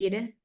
ir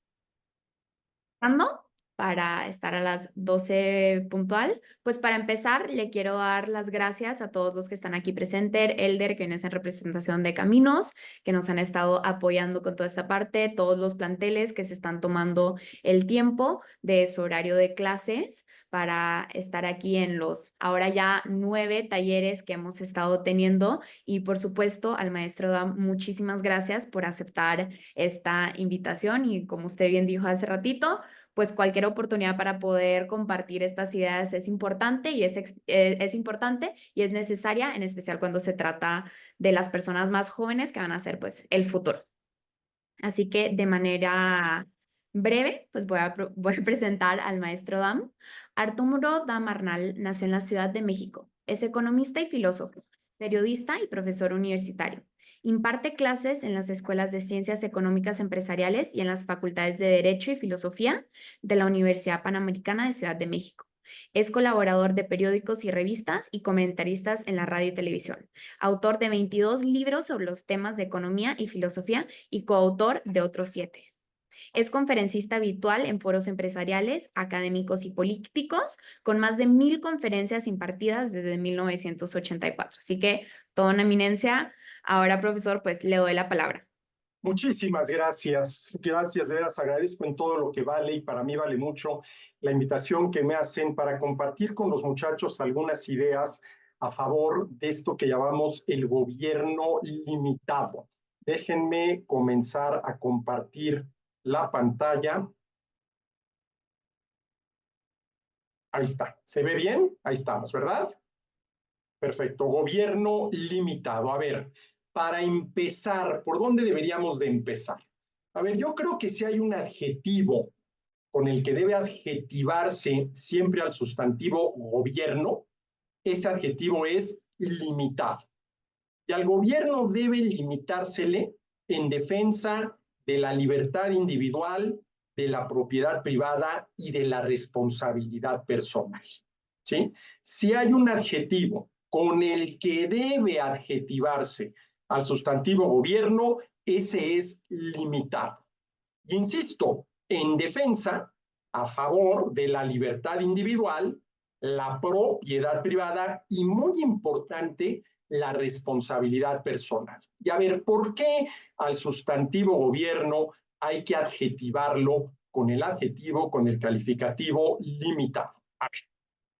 dando para estar a las 12 puntual. Pues para empezar, le quiero dar las gracias a todos los que están aquí presentes, Elder, que viene en representación de Caminos, que nos han estado apoyando con toda esta parte, todos los planteles que se están tomando el tiempo de su horario de clases para estar aquí en los ahora ya 9 talleres que hemos estado teniendo. Y por supuesto, al maestro Dam, muchísimas gracias por aceptar esta invitación y como usted bien dijo hace ratito, pues cualquier oportunidad para poder compartir estas ideas es importante y es importante y es necesaria, en especial cuando se trata de las personas más jóvenes que van a ser pues el futuro. Así que de manera breve, pues voy a presentar al maestro Dam. Arturo Dam Arnal nació en la Ciudad de México. Es economista y filósofo, periodista y profesor universitario. Imparte clases en las escuelas de Ciencias Económicas Empresariales y en las facultades de Derecho y Filosofía de la Universidad Panamericana de Ciudad de México. Es colaborador de periódicos y revistas y comentaristas en la radio y televisión. Autor de 22 libros sobre los temas de economía y filosofía y coautor de otros 7. Es conferencista habitual en foros empresariales, académicos y políticos, con más de 1000 conferencias impartidas desde 1984. Así que, toda una eminencia. Ahora, profesor, pues le doy la palabra. Muchísimas gracias. Gracias, de veras agradezco en todo lo que vale y para mí vale mucho la invitación que me hacen para compartir con los muchachos algunas ideas a favor de esto que llamamos el gobierno limitado. Déjenme comenzar a compartir la pantalla. Ahí está. ¿Se ve bien? Ahí estamos, ¿verdad? Perfecto. Gobierno limitado. A ver, para empezar, ¿por dónde deberíamos de empezar? A ver, yo creo que si hay un adjetivo con el que debe adjetivarse siempre al sustantivo gobierno, ese adjetivo es limitado. Y al gobierno debe limitársele en defensa de la libertad individual, de la propiedad privada y de la responsabilidad personal. ¿Sí? Si hay un adjetivo con el que debe adjetivarse al sustantivo gobierno, ese es limitado. Y insisto, en defensa, a favor de la libertad individual, la propiedad privada y, muy importante, la responsabilidad personal. Y a ver, ¿por qué al sustantivo gobierno hay que adjetivarlo con el adjetivo, con el calificativo limitado? A ver,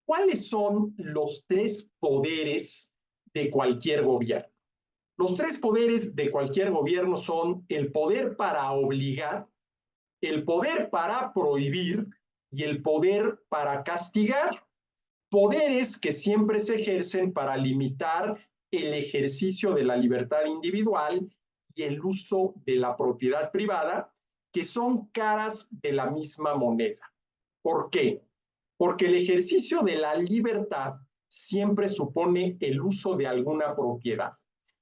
¿cuáles son los tres poderes de cualquier gobierno? Los tres poderes de cualquier gobierno son el poder para obligar, el poder para prohibir y el poder para castigar. Poderes que siempre se ejercen para limitar el ejercicio de la libertad individual y el uso de la propiedad privada, que son caras de la misma moneda. ¿Por qué? Porque el ejercicio de la libertad siempre supone el uso de alguna propiedad.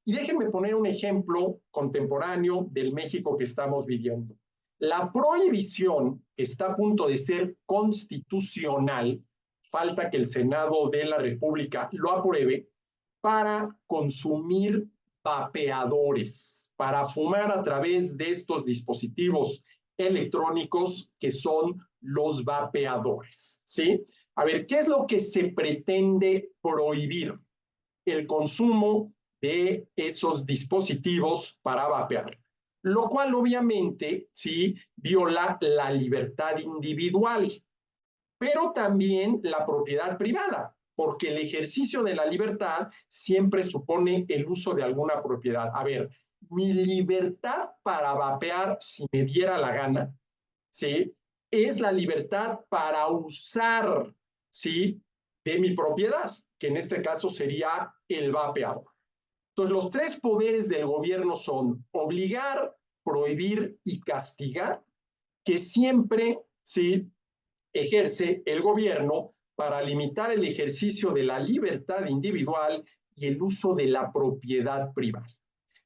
Y déjenme poner un ejemplo contemporáneo del México que estamos viviendo. La prohibición, que está a punto de ser constitucional, falta que el Senado de la República lo apruebe, para consumir vapeadores, para fumar a través de estos dispositivos electrónicos que son los vapeadores, ¿sí? A ver, ¿qué es lo que se pretende prohibir? El consumo de esos dispositivos para vapear, lo cual obviamente sí viola la libertad individual, pero también la propiedad privada, porque el ejercicio de la libertad siempre supone el uso de alguna propiedad. A ver, mi libertad para vapear si me diera la gana, ¿sí? Es la libertad para usar, ¿sí? De mi propiedad, que en este caso sería el vapeador. Entonces, los tres poderes del gobierno son obligar, prohibir y castigar, que siempre, ¿sí?, ejerce el gobierno para limitar el ejercicio de la libertad individual y el uso de la propiedad privada.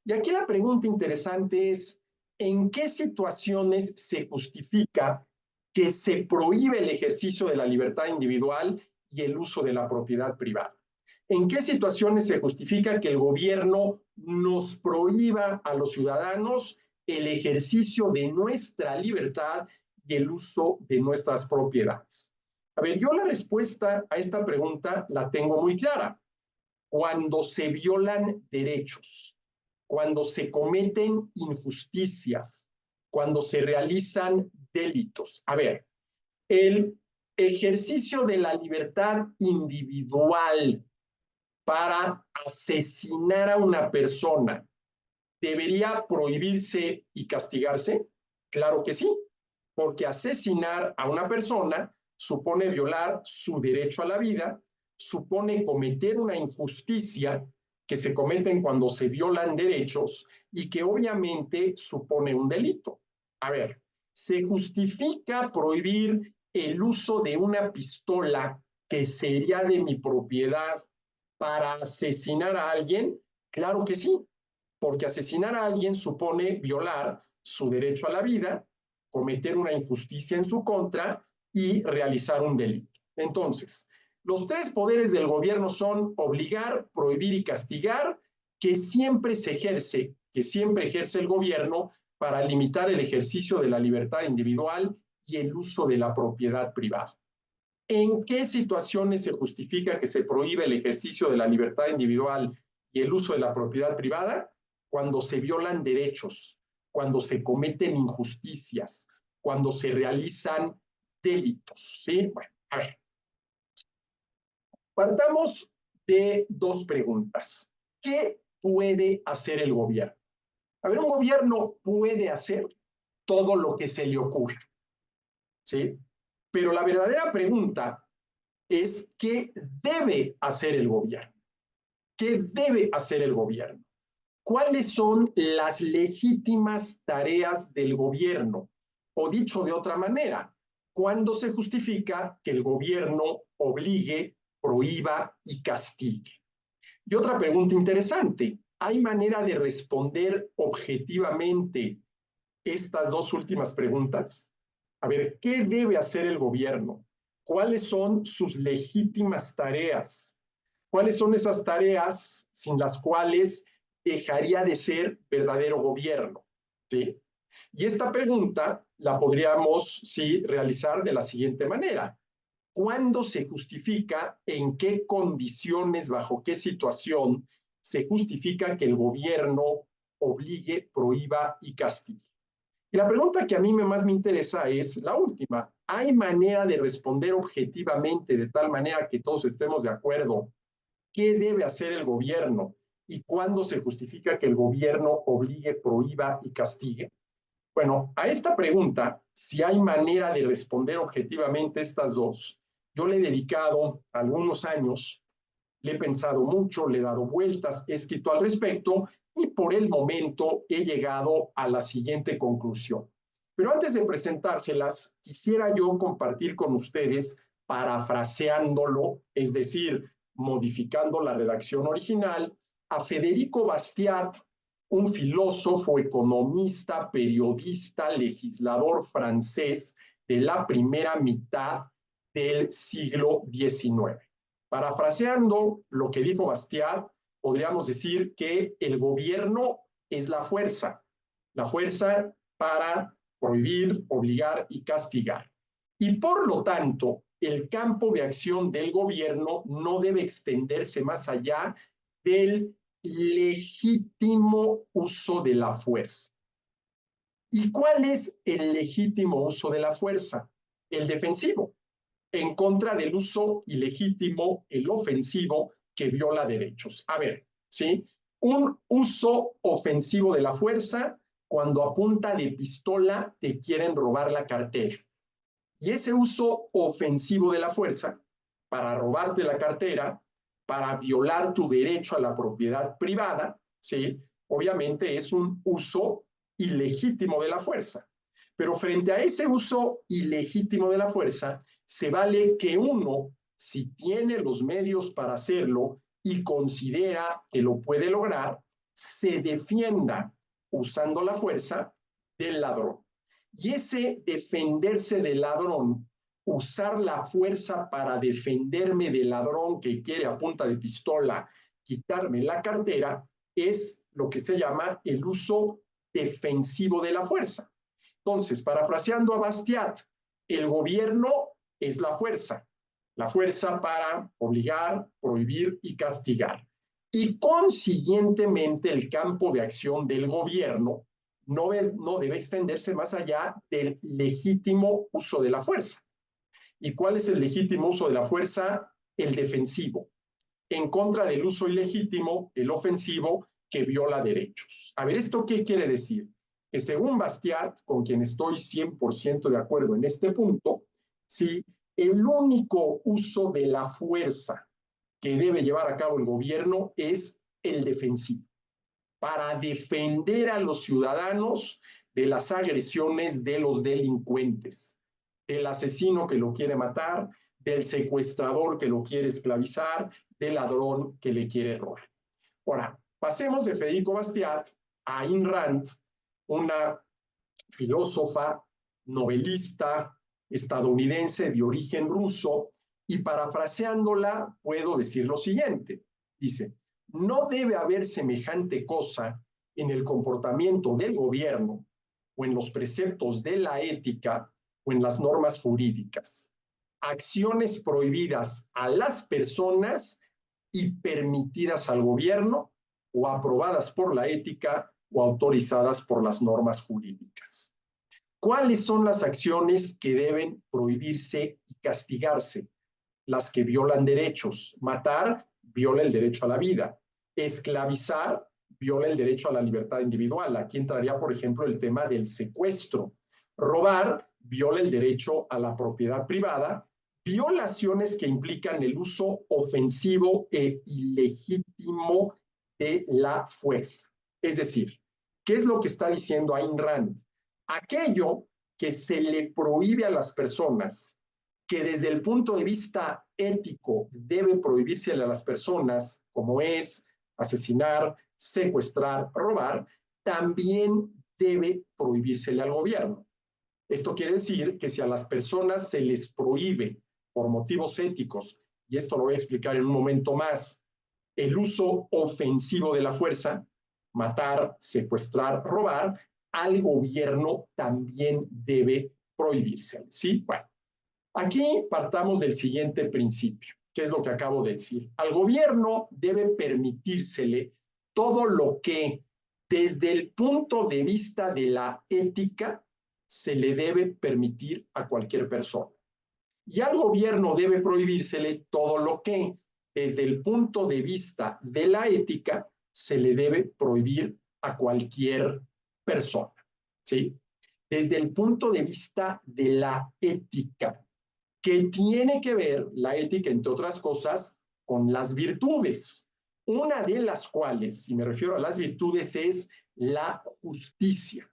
Y aquí la pregunta interesante es, ¿en qué situaciones se justifica que se prohíbe el ejercicio de la libertad individual y el uso de la propiedad privada? ¿En qué situaciones se justifica que el gobierno nos prohíba a los ciudadanos el ejercicio de nuestra libertad y el uso de nuestras propiedades? A ver, yo la respuesta a esta pregunta la tengo muy clara. Cuando se violan derechos, cuando se cometen injusticias, cuando se realizan delitos. A ver, el ejercicio de la libertad individual para asesinar a una persona debería prohibirse y castigarse. Claro que sí, porque asesinar a una persona supone violar su derecho a la vida, supone cometer una injusticia que se cometen cuando se violan derechos y que obviamente supone un delito. A ver, ¿se justifica prohibir el uso de una pistola que sería de mi propiedad para asesinar a alguien? Claro que sí, porque asesinar a alguien supone violar su derecho a la vida, cometer una injusticia en su contra y realizar un delito. Entonces, los tres poderes del gobierno son obligar, prohibir y castigar, que siempre ejerce el gobierno para limitar el ejercicio de la libertad individual y el uso de la propiedad privada. ¿En qué situaciones se justifica que se prohíbe el ejercicio de la libertad individual y el uso de la propiedad privada? Cuando se violan derechos, cuando se cometen injusticias, cuando se realizan delitos. ¿Sí? Bueno, a ver, partamos de dos preguntas. ¿Qué puede hacer el gobierno? A ver, un gobierno puede hacer todo lo que se le ocurra, ¿sí? Pero la verdadera pregunta es qué debe hacer el gobierno. ¿Qué debe hacer el gobierno? ¿Cuáles son las legítimas tareas del gobierno? O dicho de otra manera, ¿cuándo se justifica que el gobierno obligue, prohíba y castigue? Y otra pregunta interesante, ¿hay manera de responder objetivamente estas dos últimas preguntas? A ver, ¿qué debe hacer el gobierno? ¿Cuáles son sus legítimas tareas? ¿Cuáles son esas tareas sin las cuales dejaría de ser verdadero gobierno? ¿Sí? Y esta pregunta la podríamos, sí, realizar de la siguiente manera. ¿Cuándo se justifica, en qué condiciones, bajo qué situación se justifica que el gobierno obligue, prohíba y castigue? Y la pregunta que a mí más me interesa es la última. ¿Hay manera de responder objetivamente de tal manera que todos estemos de acuerdo qué debe hacer el gobierno y cuándo se justifica que el gobierno obligue, prohíba y castigue? Bueno, a esta pregunta, si hay manera de responder objetivamente estas dos, yo le he dedicado algunos años, le he pensado mucho, le he dado vueltas, he escrito al respecto y por el momento he llegado a la siguiente conclusión. Pero antes de presentárselas, quisiera yo compartir con ustedes, parafraseándolo, es decir, modificando la redacción original, a Federico Bastiat, un filósofo, economista, periodista, legislador francés de la primera mitad del siglo XIX. Parafraseando lo que dijo Bastiat, podríamos decir que el gobierno es la fuerza para prohibir, obligar y castigar. Y por lo tanto, el campo de acción del gobierno no debe extenderse más allá del legítimo uso de la fuerza. ¿Y cuál es el legítimo uso de la fuerza? El defensivo, en contra del uso ilegítimo, el ofensivo, que viola derechos. A ver, ¿sí? Un uso ofensivo de la fuerza cuando a punta de pistola te quieren robar la cartera. Y ese uso ofensivo de la fuerza para robarte la cartera, para violar tu derecho a la propiedad privada, ¿sí? Obviamente es un uso ilegítimo de la fuerza. Pero frente a ese uso ilegítimo de la fuerza, se vale que uno, si tiene los medios para hacerlo y considera que lo puede lograr, se defienda usando la fuerza del ladrón. Y ese defenderse del ladrón, usar la fuerza para defenderme del ladrón que quiere a punta de pistola quitarme la cartera, es lo que se llama el uso defensivo de la fuerza. Entonces, parafraseando a Bastiat, el gobierno es la fuerza para obligar, prohibir y castigar. Y consiguientemente el campo de acción del gobierno no debe extenderse más allá del legítimo uso de la fuerza. ¿Y cuál es el legítimo uso de la fuerza? El defensivo. En contra del uso ilegítimo, el ofensivo, que viola derechos. A ver, ¿esto qué quiere decir? Que según Bastiat, con quien estoy 100% de acuerdo en este punto, sí, el único uso de la fuerza que debe llevar a cabo el gobierno es el defensivo, para defender a los ciudadanos de las agresiones de los delincuentes, del asesino que lo quiere matar, del secuestrador que lo quiere esclavizar, del ladrón que le quiere robar. Ahora, pasemos de Federico Bastiat a Ayn Rand, una filósofa, novelista estadounidense de origen ruso, y parafraseándola puedo decir lo siguiente. Dice, no debe haber semejante cosa en el comportamiento del gobierno o en los preceptos de la ética o en las normas jurídicas. Acciones prohibidas a las personas y permitidas al gobierno o aprobadas por la ética o autorizadas por las normas jurídicas. ¿Cuáles son las acciones que deben prohibirse y castigarse? Las que violan derechos. Matar viola el derecho a la vida. Esclavizar viola el derecho a la libertad individual. Aquí entraría, por ejemplo, el tema del secuestro. Robar viola el derecho a la propiedad privada. Violaciones que implican el uso ofensivo e ilegítimo de la fuerza. Es decir, ¿qué es lo que está diciendo Ayn Rand? Aquello que se le prohíbe a las personas, que desde el punto de vista ético debe prohibirse a las personas, como es asesinar, secuestrar, robar, también debe prohibírsele al gobierno. Esto quiere decir que si a las personas se les prohíbe por motivos éticos, y esto lo voy a explicar en un momento más, el uso ofensivo de la fuerza, matar, secuestrar, robar, al gobierno también debe prohibirse. ¿Sí? Bueno, aquí partamos del siguiente principio, que es lo que acabo de decir. Al gobierno debe permitírsele todo lo que desde el punto de vista de la ética se le debe permitir a cualquier persona. Y al gobierno debe prohibírsele todo lo que desde el punto de vista de la ética se le debe prohibir a cualquier persona. ¿Sí? Desde el punto de vista de la ética, que tiene que ver la ética, entre otras cosas, con las virtudes. Una de las cuales, y me refiero a las virtudes, es la justicia.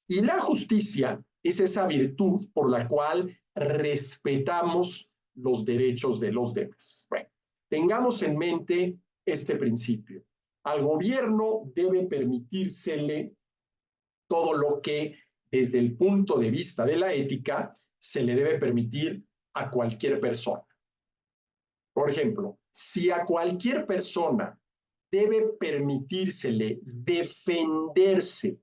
Y la justicia es esa virtud por la cual respetamos los derechos de los demás. Bueno, tengamos en mente este principio. Al gobierno debe permitírsele todo lo que desde el punto de vista de la ética se le debe permitir a cualquier persona. Por ejemplo, si a cualquier persona debe permitírsele defenderse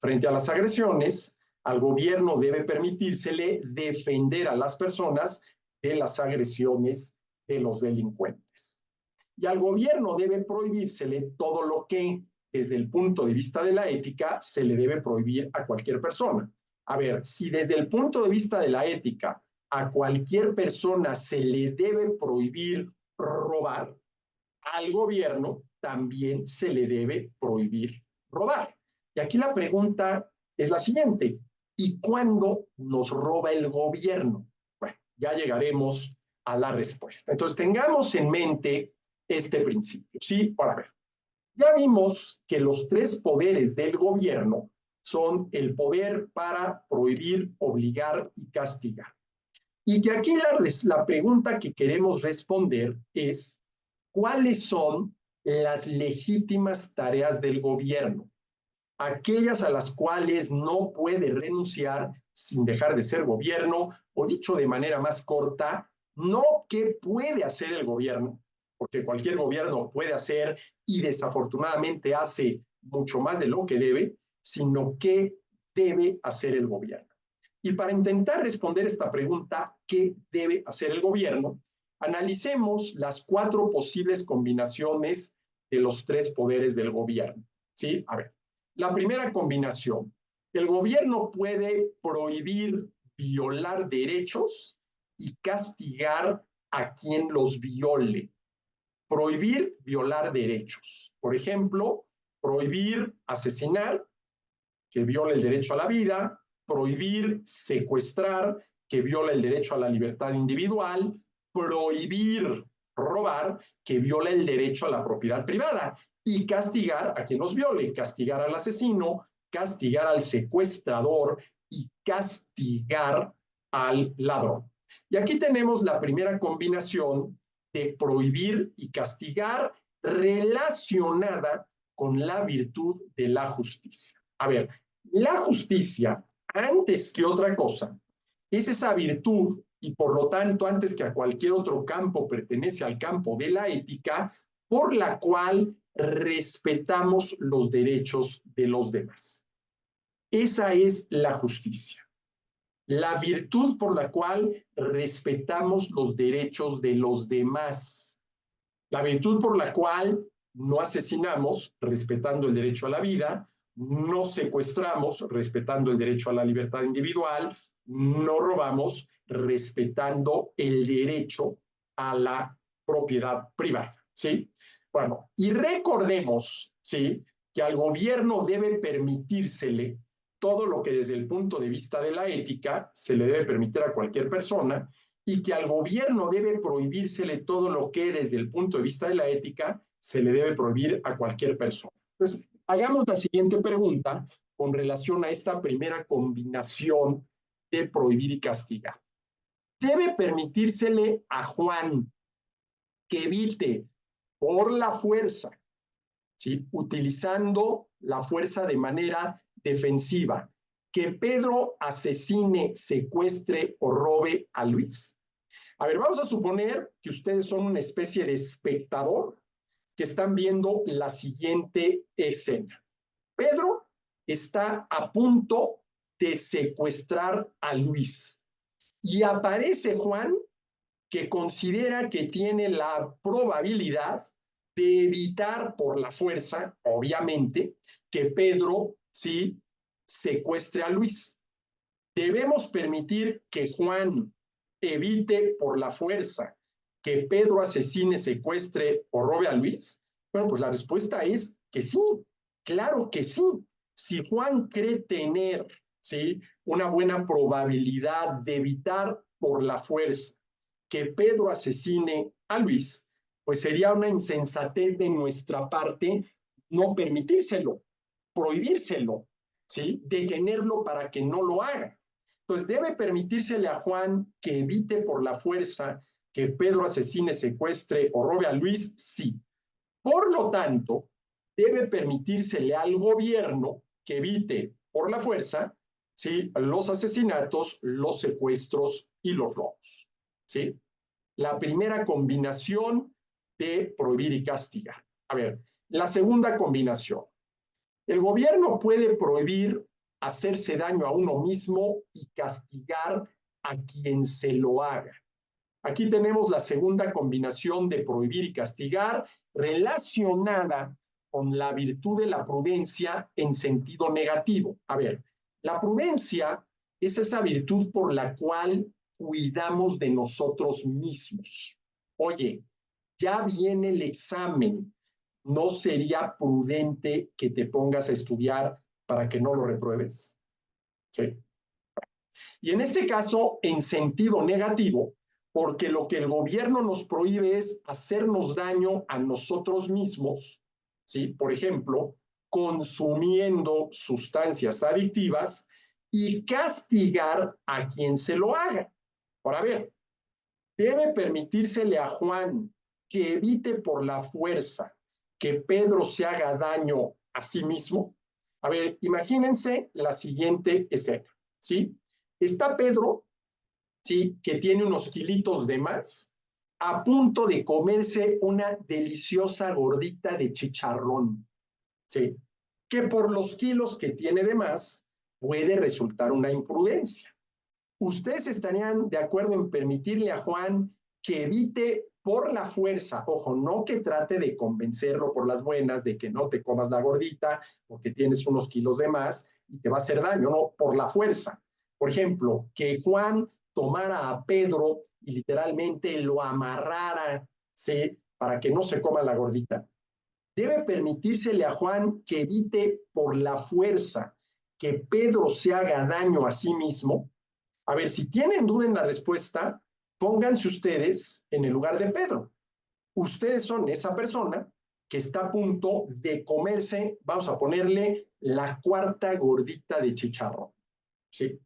frente a las agresiones, al gobierno debe permitírsele defender a las personas de las agresiones de los delincuentes. Y al gobierno debe prohibírsele todo lo que, desde el punto de vista de la ética, se le debe prohibir a cualquier persona. A ver, si desde el punto de vista de la ética a cualquier persona se le debe prohibir robar, al gobierno también se le debe prohibir robar. Y aquí la pregunta es la siguiente: ¿y cuándo nos roba el gobierno? Bueno, ya llegaremos a la respuesta. Entonces, tengamos en mente este principio. Sí, ahora a ver, ya vimos que los tres poderes del gobierno son el poder para prohibir, obligar y castigar. Y que aquí la pregunta que queremos responder es: ¿cuáles son las legítimas tareas del gobierno? Aquellas a las cuales no puede renunciar sin dejar de ser gobierno, o dicho de manera más corta, no qué puede hacer el gobierno, porque cualquier gobierno puede hacer y desafortunadamente hace mucho más de lo que debe, sino qué debe hacer el gobierno. Y para intentar responder esta pregunta, ¿qué debe hacer el gobierno? Analicemos las 4 posibles combinaciones de los 3 poderes del gobierno. ¿Sí? A ver, la primera combinación. El gobierno puede prohibir violar derechos y castigar a quien los viole. Prohibir violar derechos. Por ejemplo, prohibir asesinar, que viola el derecho a la vida, prohibir secuestrar, que viola el derecho a la libertad individual, prohibir robar, que viola el derecho a la propiedad privada, y castigar a quien los viole, castigar al asesino, castigar al secuestrador y castigar al ladrón. Y aquí tenemos la primera combinación de prohibir y castigar relacionada con la virtud de la justicia. A ver, la justicia, antes que otra cosa, es esa virtud y por lo tanto, antes que a cualquier otro campo, pertenece al campo de la ética, por la cual respetamos los derechos de los demás. Esa es la justicia, la virtud por la cual respetamos los derechos de los demás, la virtud por la cual no asesinamos, respetando el derecho a la vida, no secuestramos, respetando el derecho a la libertad individual, no robamos, respetando el derecho a la propiedad privada, ¿sí? Bueno, y recordemos, ¿sí?, que al gobierno debe permitírsele todo lo que desde el punto de vista de la ética se le debe permitir a cualquier persona, y que al gobierno debe prohibírsele todo lo que desde el punto de vista de la ética se le debe prohibir a cualquier persona. Entonces, hagamos la siguiente pregunta con relación a esta primera combinación de prohibir y castigar. ¿Debe permitírsele a Juan que evite por la fuerza, ¿sí?, utilizando la fuerza de manera defensiva, que Pedro asesine, secuestre o robe a Luis? A ver, vamos a suponer que ustedes son una especie de espectador que están viendo la siguiente escena. Pedro está a punto de secuestrar a Luis y aparece Juan, que considera que tiene la probabilidad de evitar por la fuerza, obviamente, que Pedro sí secuestre a Luis. ¿Debemos permitir que Juan evite por la fuerza que Pedro asesine, secuestre o robe a Luis? Bueno, pues la respuesta es que sí, claro que sí. Si Juan cree tener, ¿sí?, una buena probabilidad de evitar por la fuerza que Pedro asesine a Luis, pues sería una insensatez de nuestra parte no permitírselo, prohibírselo, ¿sí?, detenerlo para que no lo haga. Entonces, ¿debe permitírsele a Juan que evite por la fuerza que Pedro asesine, secuestre o robe a Luis? Sí. Por lo tanto, debe permitírsele al gobierno que evite por la fuerza, ¿sí?, los asesinatos, los secuestros y los robos, ¿sí? La primera combinación de prohibir y castigar. A ver, la segunda combinación. El gobierno puede prohibir hacerse daño a uno mismo y castigar a quien se lo haga. Aquí tenemos la segunda combinación de prohibir y castigar relacionada con la virtud de la prudencia en sentido negativo. A ver, la prudencia es esa virtud por la cual cuidamos de nosotros mismos. Oye, ya viene el examen, ¿no sería prudente que te pongas a estudiar para que no lo repruebes? ¿Sí? Y en este caso, en sentido negativo, porque lo que el gobierno nos prohíbe es hacernos daño a nosotros mismos, ¿sí? Por ejemplo, consumiendo sustancias adictivas y castigar a quien se lo haga. Ahora, ver, ¿debe permitírsele a Juan que evite por la fuerza que Pedro se haga daño a sí mismo? A ver, imagínense la siguiente escena, ¿sí? Está Pedro, ¿sí?, que tiene unos kilitos de más, a punto de comerse una deliciosa gordita de chicharrón, ¿sí? que por los kilos que tiene de más puede resultar una imprudencia. ¿Ustedes estarían de acuerdo en permitirle a Juan que evite por la fuerza, ojo, no que trate de convencerlo por las buenas de que no te comas la gordita porque tienes unos kilos de más y te va a hacer daño, no, por la fuerza? Por ejemplo, que Juan tomara a Pedro y literalmente lo amarrara, ¿sí? Para que no se coma la gordita. Debe permitírsele a Juan que evite por la fuerza que Pedro se haga daño a sí mismo. A ver, si tienen duda en la respuesta, pónganse ustedes en el lugar de Pedro. Ustedes son esa persona que está a punto de comerse, vamos a ponerle la cuarta gordita de chicharrón, ¿sí?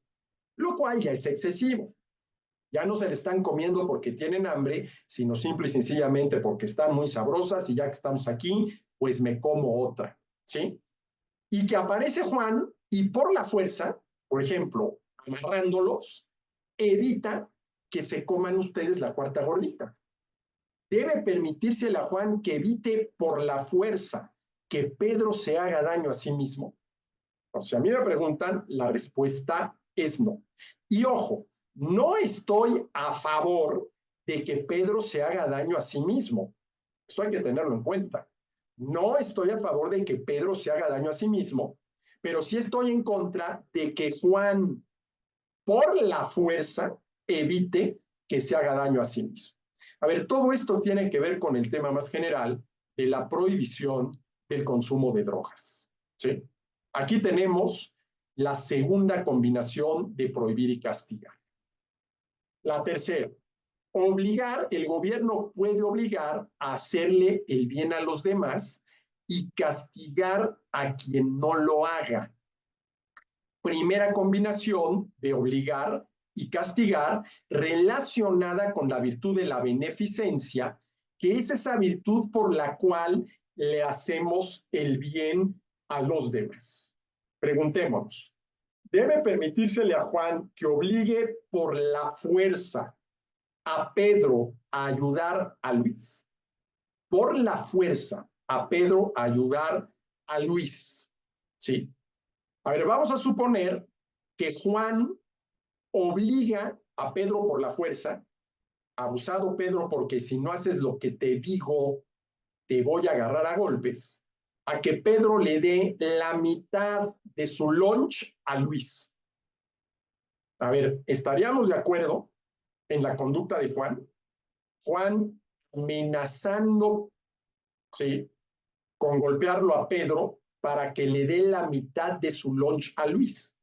Lo cual ya es excesivo. Ya no se le están comiendo porque tienen hambre, sino simple y sencillamente porque están muy sabrosas y ya que estamos aquí, pues me como otra, ¿sí? Y que aparece Juan y por la fuerza, por ejemplo, amarrándolos, evita que se coman ustedes la cuarta gordita. Debe permitírsele a Juan que evite por la fuerza que Pedro se haga daño a sí mismo. O sea, a mí me preguntan, la respuesta es no. Y ojo, no estoy a favor de que Pedro se haga daño a sí mismo. Esto hay que tenerlo en cuenta. No estoy a favor de que Pedro se haga daño a sí mismo, pero sí estoy en contra de que Juan, por la fuerza, evite que se haga daño a sí mismo. A ver, todo esto tiene que ver con el tema más general de la prohibición del consumo de drogas, ¿sí? Aquí tenemos la segunda combinación de prohibir y castigar. La tercera, obligar, el gobierno puede obligar a hacerle el bien a los demás y castigar a quien no lo haga. Primera combinación de obligar y castigar relacionada con la virtud de la beneficencia, que es esa virtud por la cual le hacemos el bien a los demás. Preguntémonos, ¿debe permitírsele a Juan que obligue por la fuerza a Pedro a ayudar a Luis? Por la fuerza a Pedro a ayudar a Luis. ¿Sí? A ver, vamos a suponer que Juan obliga a Pedro por la fuerza, abusado Pedro, porque si no haces lo que te digo, te voy a agarrar a golpes, a que Pedro le dé la mitad de su lunch a Luis. A ver, ¿estaríamos de acuerdo en la conducta de Juan? Juan amenazando, ¿sí?, con golpearlo a Pedro para que le dé la mitad de su lunch a Luis.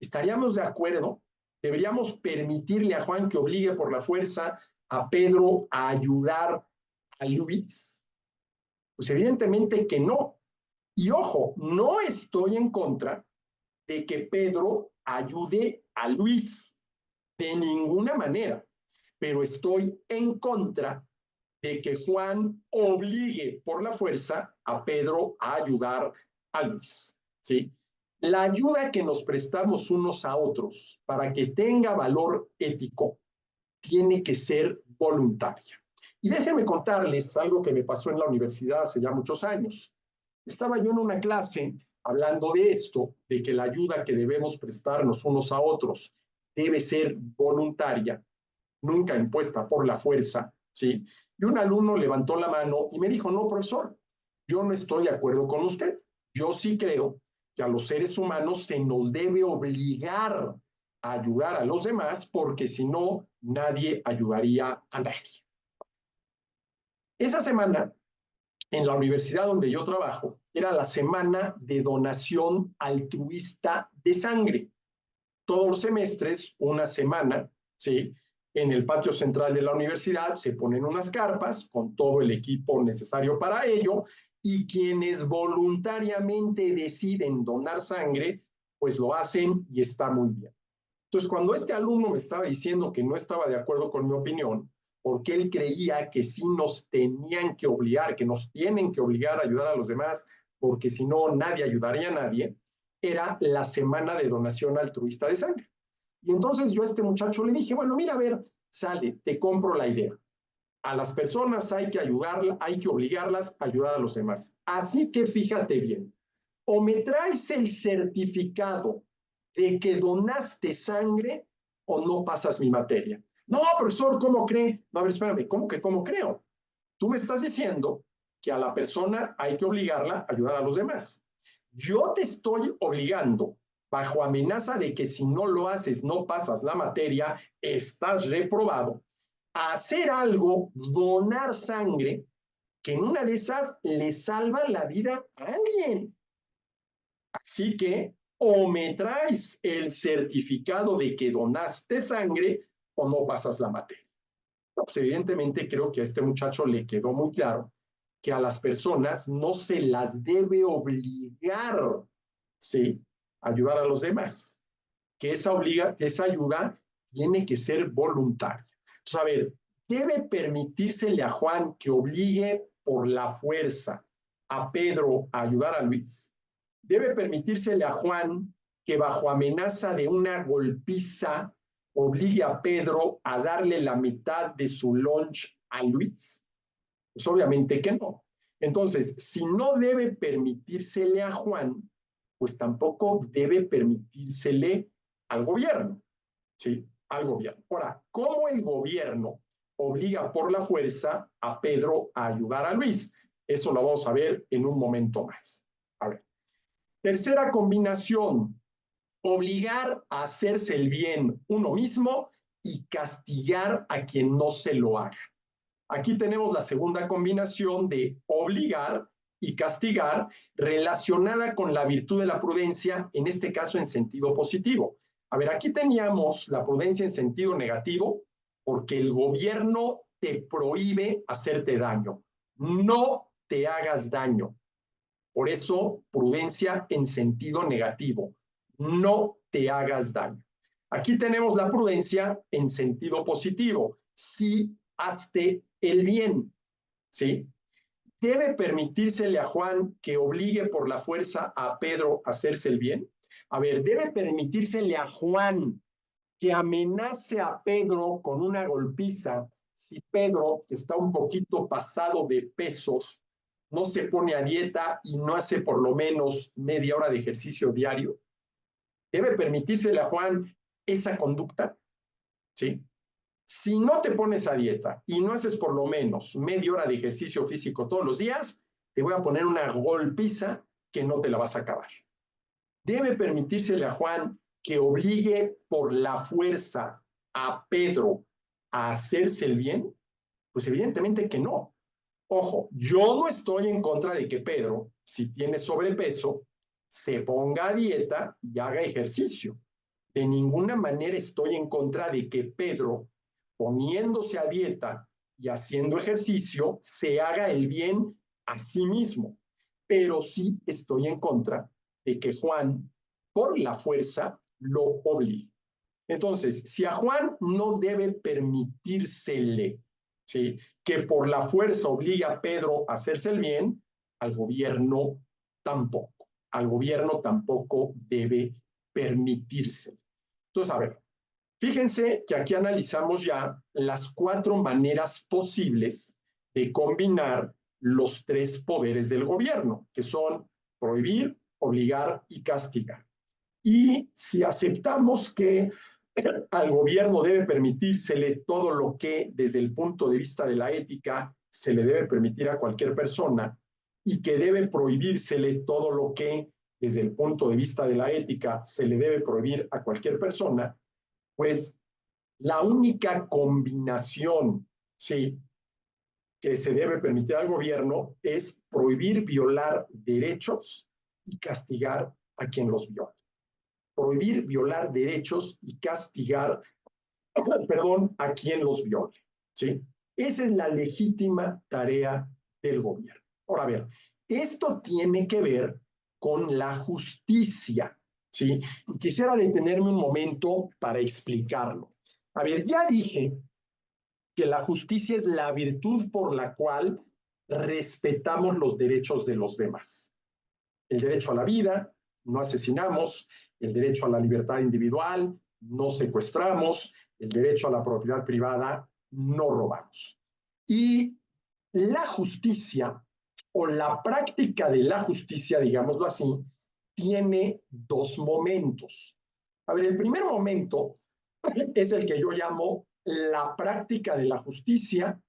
¿Estaríamos de acuerdo? ¿Deberíamos permitirle a Juan que obligue por la fuerza a Pedro a ayudar a Luis? Pues evidentemente que no. Y ojo, no estoy en contra de que Pedro ayude a Luis de ninguna manera, pero estoy en contra de que Juan obligue por la fuerza a Pedro a ayudar a Luis, ¿sí? La ayuda que nos prestamos unos a otros para que tenga valor ético tiene que ser voluntaria. Y déjenme contarles algo que me pasó en la universidad hace ya muchos años. Estaba yo en una clase hablando de esto, de que la ayuda que debemos prestarnos unos a otros debe ser voluntaria, nunca impuesta por la fuerza, ¿sí? Y un alumno levantó la mano y me dijo, no, profesor, yo no estoy de acuerdo con usted. Yo sí creo que a los seres humanos se nos debe obligar a ayudar a los demás porque si no, nadie ayudaría a nadie. Esa semana, en la universidad donde yo trabajo, era la semana de donación altruista de sangre. Todos los semestres, una semana, ¿sí?, en el patio central de la universidad se ponen unas carpas con todo el equipo necesario para ello y quienes voluntariamente deciden donar sangre, pues lo hacen y está muy bien. Entonces, cuando este alumno me estaba diciendo que no estaba de acuerdo con mi opinión, porque él creía que sí nos tenían que obligar, que nos tienen que obligar a ayudar a los demás, porque si no, nadie ayudaría a nadie, era la semana de donación altruista de sangre. Y entonces yo a este muchacho le dije, bueno, mira, a ver, sale, te compro la idea. A las personas hay que ayudarlas, hay que obligarlas a ayudar a los demás. Así que fíjate bien, o me traes el certificado de que donaste sangre o no pasas mi materia. No, profesor, ¿cómo cree? No, a ver, espérame, ¿cómo que cómo creo? Tú me estás diciendo que a la persona hay que obligarla a ayudar a los demás. Yo te estoy obligando, bajo amenaza de que si no lo haces, no pasas la materia, estás reprobado, a hacer algo, donar sangre, que en una de esas le salva la vida a alguien. Así que o me traes el certificado de que donaste sangre o no pasas la materia. Pues evidentemente creo que a este muchacho le quedó muy claro que a las personas no se las debe obligar, ¿sí?, a ayudar a los demás, que esa ayuda tiene que ser voluntaria. Entonces, a ver, ¿debe permitírsele a Juan que obligue por la fuerza a Pedro a ayudar a Luis? ¿Debe permitírsele a Juan que bajo amenaza de una golpiza obligue a Pedro a darle la mitad de su lunch a Luis? Pues obviamente que no. Entonces, si no debe permitírsele a Juan, pues tampoco debe permitírsele al gobierno, ¿sí? Al gobierno. Ahora, ¿cómo el gobierno obliga por la fuerza a Pedro a ayudar a Luis? Eso lo vamos a ver en un momento más. A ver. Tercera combinación, obligar a hacerse el bien uno mismo y castigar a quien no se lo haga. Aquí tenemos la segunda combinación de obligar y castigar relacionada con la virtud de la prudencia, en este caso en sentido positivo. A ver, aquí teníamos la prudencia en sentido negativo porque el gobierno te prohíbe hacerte daño. No te hagas daño. Por eso, prudencia en sentido negativo. No te hagas daño. Aquí tenemos la prudencia en sentido positivo. Sí, hazte el bien. ¿Sí? ¿Debe permitírsele a Juan que obligue por la fuerza a Pedro a hacerse el bien? A ver, ¿debe permitírsele a Juan que amenace a Pedro con una golpiza si Pedro, que está un poquito pasado de pesos, no se pone a dieta y no hace por lo menos media hora de ejercicio diario? ¿Debe permitírsele a Juan esa conducta? ¿Sí? Si no te pones a dieta y no haces por lo menos media hora de ejercicio físico todos los días, te voy a poner una golpiza que no te la vas a acabar. ¿Debe permitírsele a Juan que obligue por la fuerza a Pedro a hacerse el bien? Pues evidentemente que no. Ojo, yo no estoy en contra de que Pedro, si tiene sobrepeso, se ponga a dieta y haga ejercicio. De ninguna manera estoy en contra de que Pedro, poniéndose a dieta y haciendo ejercicio, se haga el bien a sí mismo. Pero sí estoy en contra de que Juan, por la fuerza, lo obligue. Entonces, si a Juan no debe permitírsele, ¿sí?, que por la fuerza obligue a Pedro a hacerse el bien, al gobierno tampoco. Al gobierno tampoco debe permitirse. Entonces, a ver, fíjense que aquí analizamos ya las 4 maneras posibles de combinar los 3 poderes del gobierno, que son prohibir, obligar y castigar. Y si aceptamos que al gobierno debe permitírsele todo lo que desde el punto de vista de la ética se le debe permitir a cualquier persona y que debe prohibírsele todo lo que desde el punto de vista de la ética se le debe prohibir a cualquier persona, pues la única combinación, sí, que se debe permitir al gobierno es prohibir violar derechos y castigar a quien los viola. Prohibir violar derechos y castigar, perdón, a quien los viole, ¿sí? Esa es la legítima tarea del gobierno. Ahora, a ver, esto tiene que ver con la justicia, ¿sí? Y quisiera detenerme un momento para explicarlo. A ver, ya dije que la justicia es la virtud por la cual respetamos los derechos de los demás. El derecho a la vida, no asesinamos; el derecho a la libertad individual, no secuestramos; el derecho a la propiedad privada, no robamos. Y la justicia, o la práctica de la justicia, digámoslo así, tiene dos momentos. A ver, el primer momento es el que yo llamo la práctica de la justicia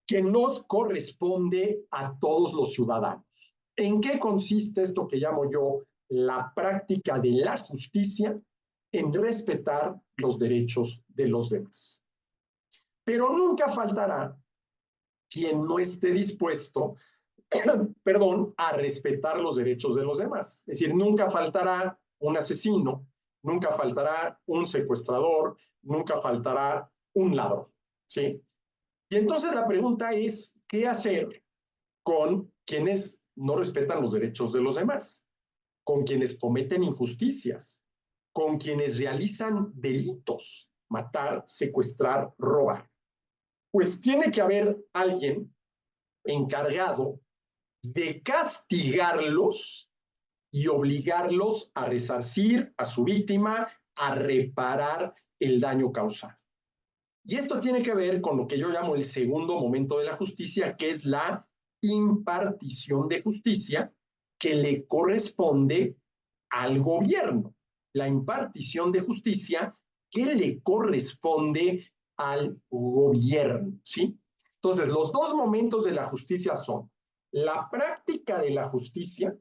que nos corresponde a todos los ciudadanos. ¿En qué consiste esto que llamo yo la práctica de la justicia? En respetar los derechos de los demás. Pero nunca faltará quien no esté dispuesto, perdón, a respetar los derechos de los demás. Es decir, nunca faltará un asesino, nunca faltará un secuestrador, nunca faltará un ladrón, ¿sí? Y entonces la pregunta es, ¿qué hacer con quienes no respetan los derechos de los demás? Con quienes cometen injusticias, con quienes realizan delitos, matar, secuestrar, robar. Pues tiene que haber alguien encargado de castigarlos y obligarlos a resarcir a su víctima, a reparar el daño causado. Y esto tiene que ver con lo que yo llamo el segundo momento de la justicia, que es la impartición de justicia que le corresponde al gobierno. La impartición de justicia que le corresponde al gobierno, ¿sí? Entonces, los dos momentos de la justicia son la práctica de la justicia,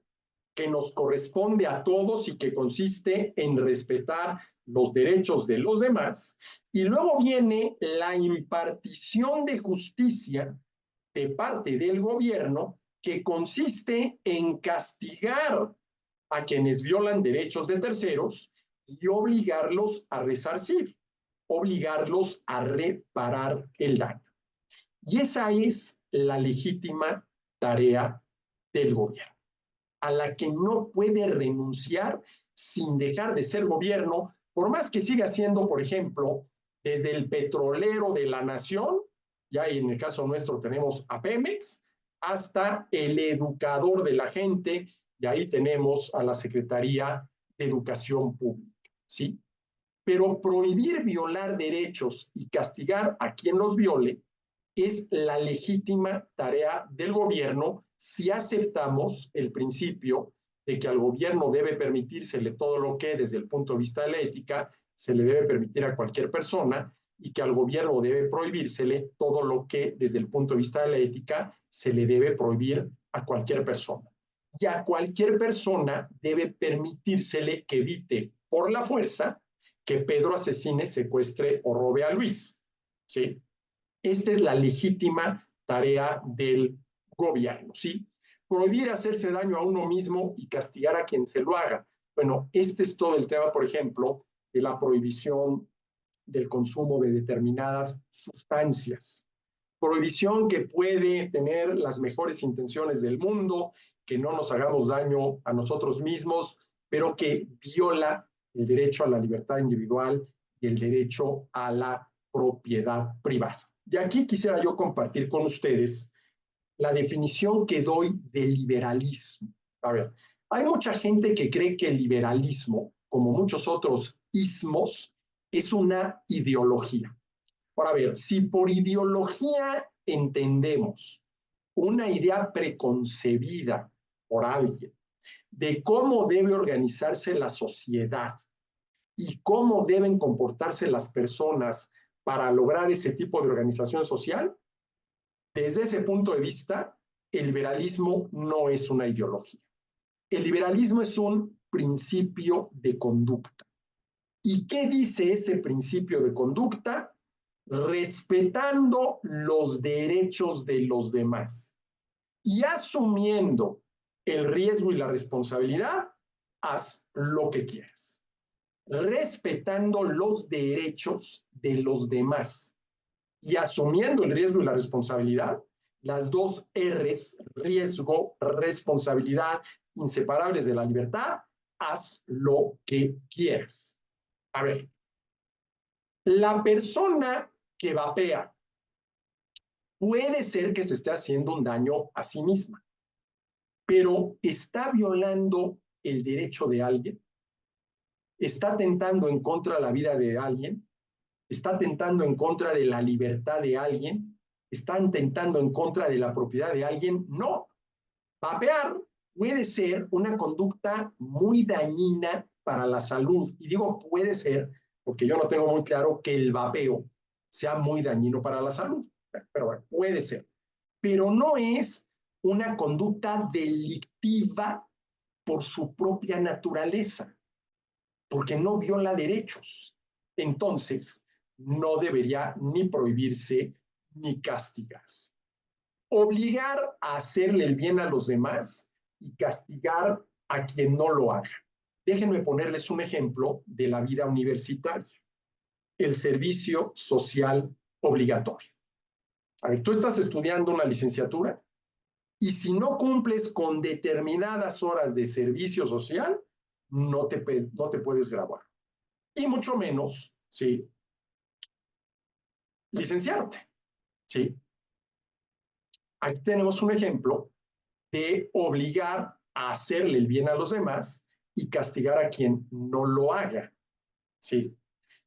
que nos corresponde a todos y que consiste en respetar los derechos de los demás. Y luego viene la impartición de justicia de parte del gobierno, que consiste en castigar a quienes violan derechos de terceros y obligarlos a resarcir, obligarlos a reparar el daño. Y esa es la legítima tarea del gobierno, a la que no puede renunciar sin dejar de ser gobierno, por más que siga siendo, por ejemplo, desde el petrolero de la nación, ya en el caso nuestro tenemos a Pemex, hasta el educador de la gente, y ahí tenemos a la Secretaría de Educación Pública, ¿sí? Pero prohibir violar derechos y castigar a quien los viole es la legítima tarea del gobierno si aceptamos el principio de que al gobierno debe permitírsele todo lo que desde el punto de vista de la ética se le debe permitir a cualquier persona y que al gobierno debe prohibírsele todo lo que desde el punto de vista de la ética se le debe prohibir a cualquier persona. Y a cualquier persona debe permitírsele que evite por la fuerza que Pedro asesine, secuestre o robe a Luis, ¿sí? Esta es la legítima tarea del gobierno, ¿sí? Prohibir hacerse daño a uno mismo y castigar a quien se lo haga. Bueno, este es todo el tema, por ejemplo, de la prohibición del consumo de determinadas sustancias. Prohibición que puede tener las mejores intenciones del mundo, que no nos hagamos daño a nosotros mismos, pero que viola el derecho a la libertad individual y el derecho a la propiedad privada. Y aquí quisiera yo compartir con ustedes la definición que doy de liberalismo. A ver, hay mucha gente que cree que el liberalismo, como muchos otros ismos, es una ideología. Ahora, a ver, si por ideología entendemos una idea preconcebida por alguien de cómo debe organizarse la sociedad y cómo deben comportarse las personas para lograr ese tipo de organización social, desde ese punto de vista, el liberalismo no es una ideología. El liberalismo es un principio de conducta. ¿Y qué dice ese principio de conducta? Respetando los derechos de los demás y asumiendo el riesgo y la responsabilidad, haz lo que quieras. Respetando los derechos de los demás y asumiendo el riesgo y la responsabilidad, las dos R's, riesgo, responsabilidad, inseparables de la libertad, haz lo que quieras. A ver, la persona que vapea puede ser que se esté haciendo un daño a sí misma, pero está violando el derecho de alguien, está atentando en contra de la vida de alguien, está atentando en contra de la libertad de alguien, está atentando en contra de la propiedad de alguien. No, vapear puede ser una conducta muy dañina para la salud. Y digo puede ser porque yo no tengo muy claro que el vapeo sea muy dañino para la salud. Pero bueno, puede ser. Pero no es una conducta delictiva por su propia naturaleza, porque no viola derechos. Entonces, no debería ni prohibirse ni castigarse. Obligar a hacerle el bien a los demás y castigar a quien no lo haga. Déjenme ponerles un ejemplo de la vida universitaria. El servicio social obligatorio. A ver, tú estás estudiando una licenciatura y si no cumples con determinadas horas de servicio social, no te puedes graduar. Y mucho menos, ¿sí? Licenciarte, ¿sí? Aquí tenemos un ejemplo de obligar a hacerle el bien a los demás y castigar a quien no lo haga, ¿sí?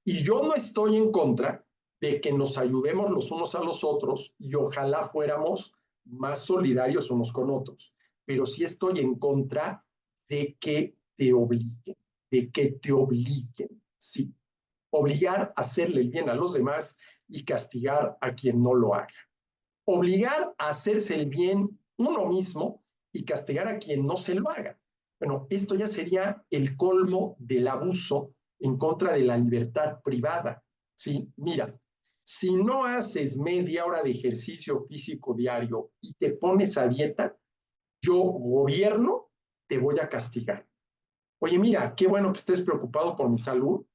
Y yo no estoy en contra de que nos ayudemos los unos a los otros y ojalá fuéramos más solidarios unos con otros, pero sí estoy en contra de que te obliguen, sí. Obligar a hacerle el bien a los demás y castigar a quien no lo haga. Obligar a hacerse el bien uno mismo y castigar a quien no se lo haga. Bueno, esto ya sería el colmo del abuso en contra de la libertad privada. Sí, mira, si no haces media hora de ejercicio físico diario y te pones a dieta, yo, gobierno, te voy a castigar. Oye, mira, qué bueno que estés preocupado por mi salud,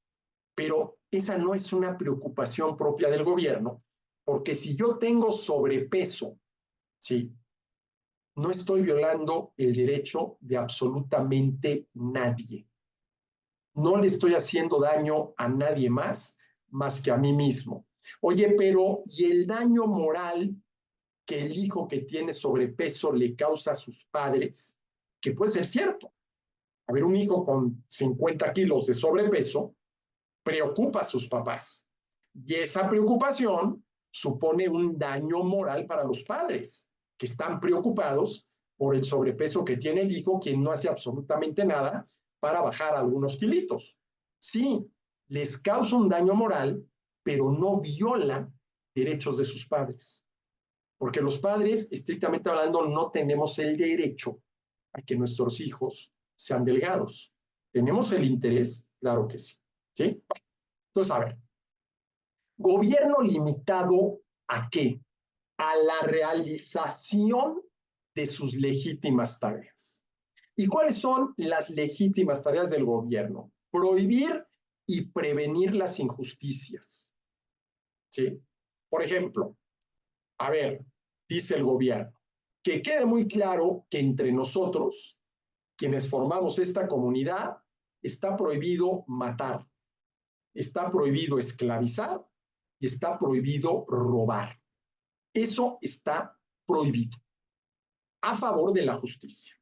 pero esa no es una preocupación propia del gobierno, porque si yo tengo sobrepeso, ¿sí? No estoy violando el derecho de absolutamente nadie. No le estoy haciendo daño a nadie más que a mí mismo. Oye, pero ¿y el daño moral que el hijo que tiene sobrepeso le causa a sus padres? Que puede ser cierto. A ver, un hijo con 50 kilos de sobrepeso preocupa a sus papás. Y esa preocupación supone un daño moral para los padres, que están preocupados por el sobrepeso que tiene el hijo, quien no hace absolutamente nada para bajar algunos kilitos. Sí, les causa un daño moral, pero no viola derechos de sus padres. Porque los padres, estrictamente hablando, no tenemos el derecho a que nuestros hijos sean delgados. ¿Tenemos el interés? Claro que sí. ¿Sí? Entonces, a ver, gobierno limitado ¿a qué? A la realización de sus legítimas tareas. ¿Y cuáles son las legítimas tareas del gobierno? Prohibir y prevenir las injusticias. ¿Sí? Por ejemplo, a ver, dice el gobierno, que quede muy claro que entre nosotros, quienes formamos esta comunidad, está prohibido matar, está prohibido esclavizar y está prohibido robar. Eso está prohibido a favor de la justicia.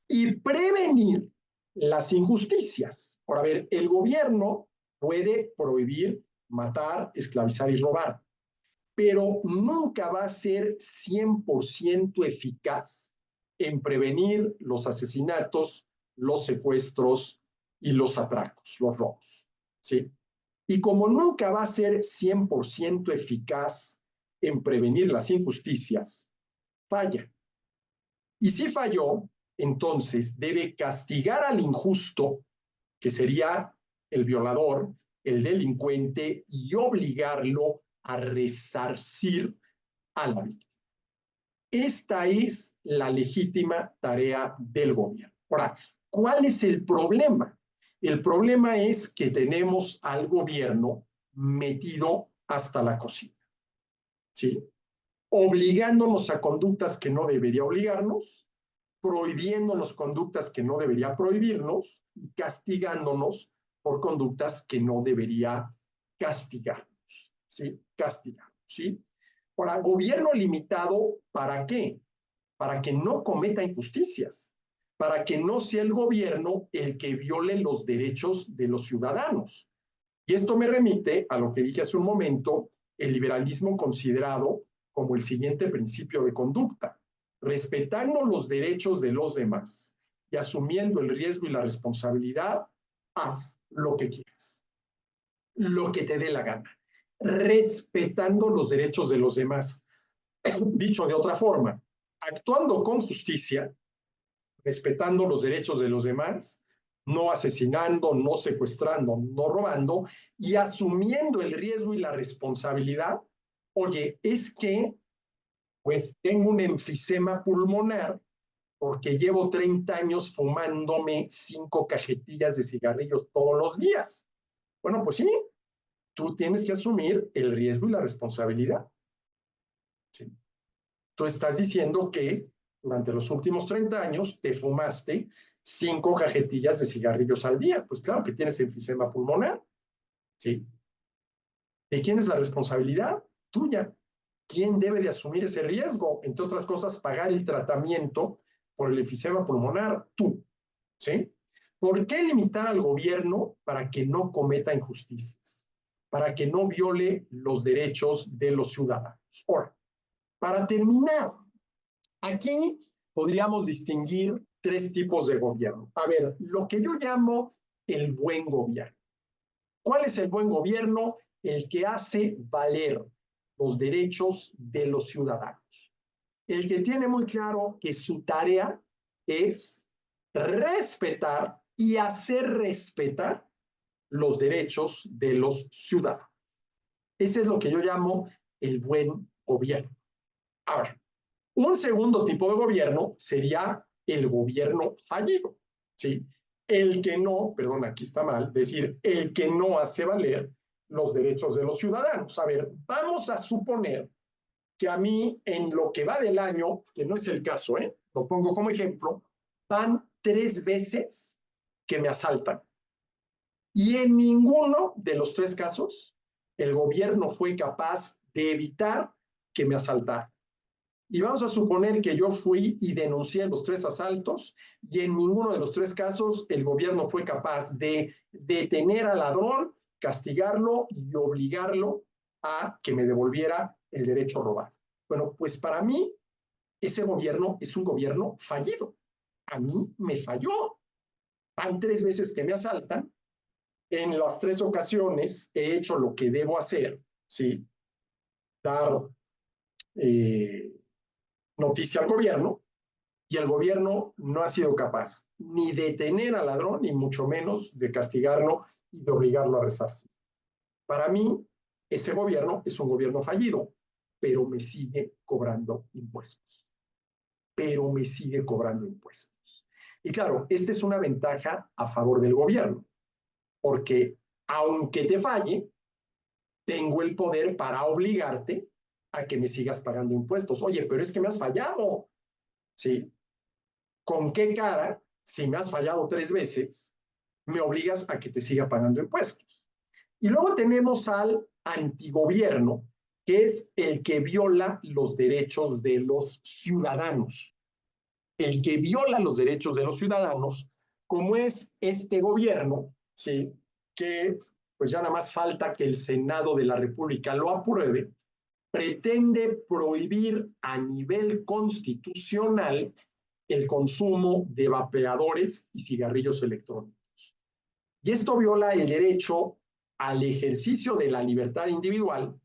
Y prevenir las injusticias. Por ver, el gobierno puede prohibir matar, esclavizar y robar, pero nunca va a ser 100% eficaz en prevenir los asesinatos, los secuestros y los atracos, los robos. ¿Sí? Y como nunca va a ser 100% eficaz en prevenir las injusticias, falla. Y si falló, entonces debe castigar al injusto, que sería el violador, el delincuente, y obligarlo a resarcir a la víctima. Esta es la legítima tarea del gobierno. Ahora, ¿cuál es el problema? El problema es que tenemos al gobierno metido hasta la cocina, ¿sí? Obligándonos a conductas que no debería obligarnos, prohibiéndonos conductas que no debería prohibirnos y castigándonos por conductas que no debería castigarnos, ¿sí? Castigarnos, ¿sí? Ahora, gobierno limitado, ¿para qué? Para que no cometa injusticias, para que no sea el gobierno el que viole los derechos de los ciudadanos. Y esto me remite a lo que dije hace un momento, el liberalismo considerado como el siguiente principio de conducta. respetando los derechos de los demás y asumiendo el riesgo y la responsabilidad, haz lo que quieras, lo que te dé la gana, respetando los derechos de los demás. Dicho de otra forma, actuando con justicia, respetando los derechos de los demás, no asesinando, no secuestrando, no robando y asumiendo el riesgo y la responsabilidad. Oye, es que pues tengo un enfisema pulmonar porque llevo 30 años fumándome 5 cajetillas de cigarrillos todos los días. Bueno, pues sí, tú tienes que asumir el riesgo y la responsabilidad. ¿Sí? Tú estás diciendo que durante los últimos 30 años te fumaste 5 cajetillas de cigarrillos al día. Pues claro que tienes enfisema pulmonar. ¿Sí? ¿De quién es la responsabilidad? Tuya. ¿Quién debe de asumir ese riesgo? Entre otras cosas, pagar el tratamiento por el enfisema pulmonar, tú. ¿Sí? ¿Por qué limitar al gobierno para que no cometa injusticias? Para que no viole los derechos de los ciudadanos. Ahora, para terminar, aquí podríamos distinguir 3 tipos de gobierno. A ver, lo que yo llamo el buen gobierno. ¿Cuál es el buen gobierno? El que hace valer los derechos de los ciudadanos. El que tiene muy claro que su tarea es respetar y hacer respetar los derechos de los ciudadanos. Ese es lo que yo llamo el buen gobierno. Ahora, un segundo tipo de gobierno sería el gobierno fallido, ¿sí? El que no, perdón, aquí está mal, decir, el que no hace valer los derechos de los ciudadanos. A ver, vamos a suponer que a mí en lo que va del año, que no es el caso, lo pongo como ejemplo, van 3 veces que me asaltan. Y en ninguno de los 3 casos, el gobierno fue capaz de evitar que me asaltaran. Y vamos a suponer que yo fui y denuncié los 3 asaltos y en ninguno de los 3 casos el gobierno fue capaz de detener al ladrón, castigarlo y obligarlo a que me devolviera el derecho robado. Bueno, pues para mí ese gobierno es un gobierno fallido. A mí me falló. Van 3 veces que me asaltan. En las 3 ocasiones he hecho lo que debo hacer, ¿sí? Dar noticia al gobierno, y el gobierno no ha sido capaz ni de detener al ladrón, ni mucho menos de castigarlo y de obligarlo a rezarse. Para mí, ese gobierno es un gobierno fallido, pero me sigue cobrando impuestos. Pero me sigue cobrando impuestos. Y claro, esta es una ventaja a favor del gobierno, porque aunque te falle, tengo el poder para obligarte a que me sigas pagando impuestos. Oye, pero es que me has fallado. ¿Sí? ¿Con qué cara, si me has fallado 3 veces, me obligas a que te siga pagando impuestos? Y luego tenemos al antigobierno, que es el que viola los derechos de los ciudadanos. El que viola los derechos de los ciudadanos, como es este gobierno, ¿sí? Que pues ya nada más falta que el Senado de la República lo apruebe, pretende prohibir a nivel constitucional el consumo de vapeadores y cigarrillos electrónicos. Y esto viola el derecho al ejercicio de la libertad individual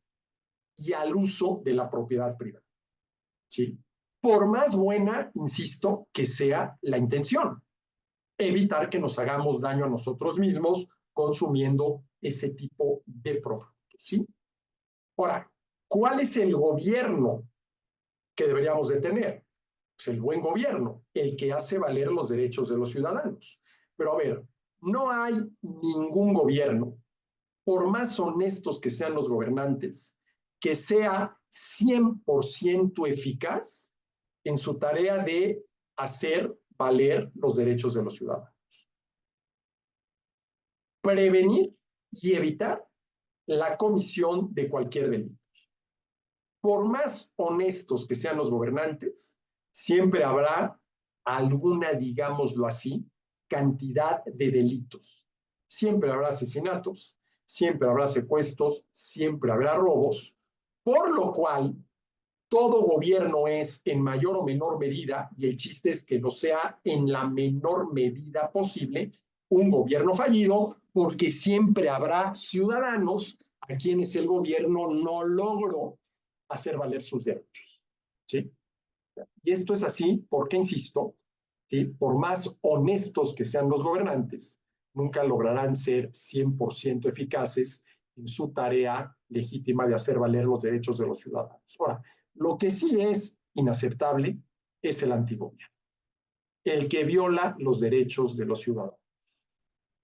y al uso de la propiedad privada. ¿Sí? Por más buena, insisto, que sea la intención, evitar que nos hagamos daño a nosotros mismos consumiendo ese tipo de productos. ¿Sí? Ahora, ¿cuál es el gobierno que deberíamos de tener? Pues el buen gobierno, el que hace valer los derechos de los ciudadanos. Pero a ver, no hay ningún gobierno, por más honestos que sean los gobernantes, que sea 100% eficaz en su tarea de hacer valer los derechos de los ciudadanos. Prevenir y evitar la comisión de cualquier delito. Por más honestos que sean los gobernantes, siempre habrá alguna, digámoslo así, cantidad de delitos. Siempre habrá asesinatos, siempre habrá secuestros, siempre habrá robos, por lo cual Todo gobierno es en mayor o menor medida, y el chiste es que lo sea en la menor medida posible, un gobierno fallido, porque siempre habrá ciudadanos a quienes el gobierno no logró hacer valer sus derechos. ¿Sí? Y esto es así porque, insisto, ¿sí? Por más honestos que sean los gobernantes, nunca lograrán ser 100% eficaces en su tarea legítima de hacer valer los derechos de los ciudadanos. Ahora, lo que sí es inaceptable es el antigobierno, el que viola los derechos de los ciudadanos.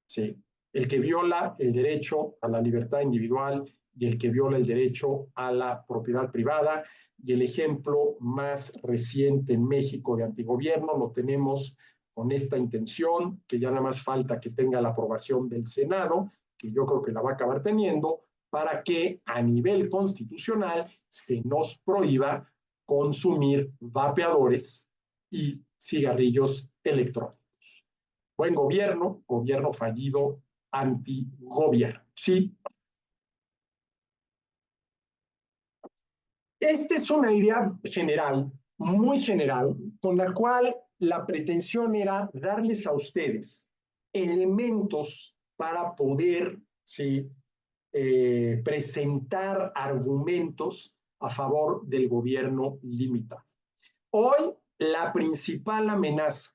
¿Sí? El que viola el derecho a la libertad individual y el que viola el derecho a la propiedad privada. Y el ejemplo más reciente en México de antigobierno lo tenemos con esta intención, que ya nada más falta que tenga la aprobación del Senado, que yo creo que la va a acabar teniendo, para que a nivel constitucional se nos prohíba consumir vapeadores y cigarrillos electrónicos. Buen gobierno, gobierno fallido, antigobierno. Sí, esta es una idea general, muy general, con la cual la pretensión era darles a ustedes elementos para poder, sí, presentar argumentos a favor del gobierno limitado. Hoy, la principal amenaza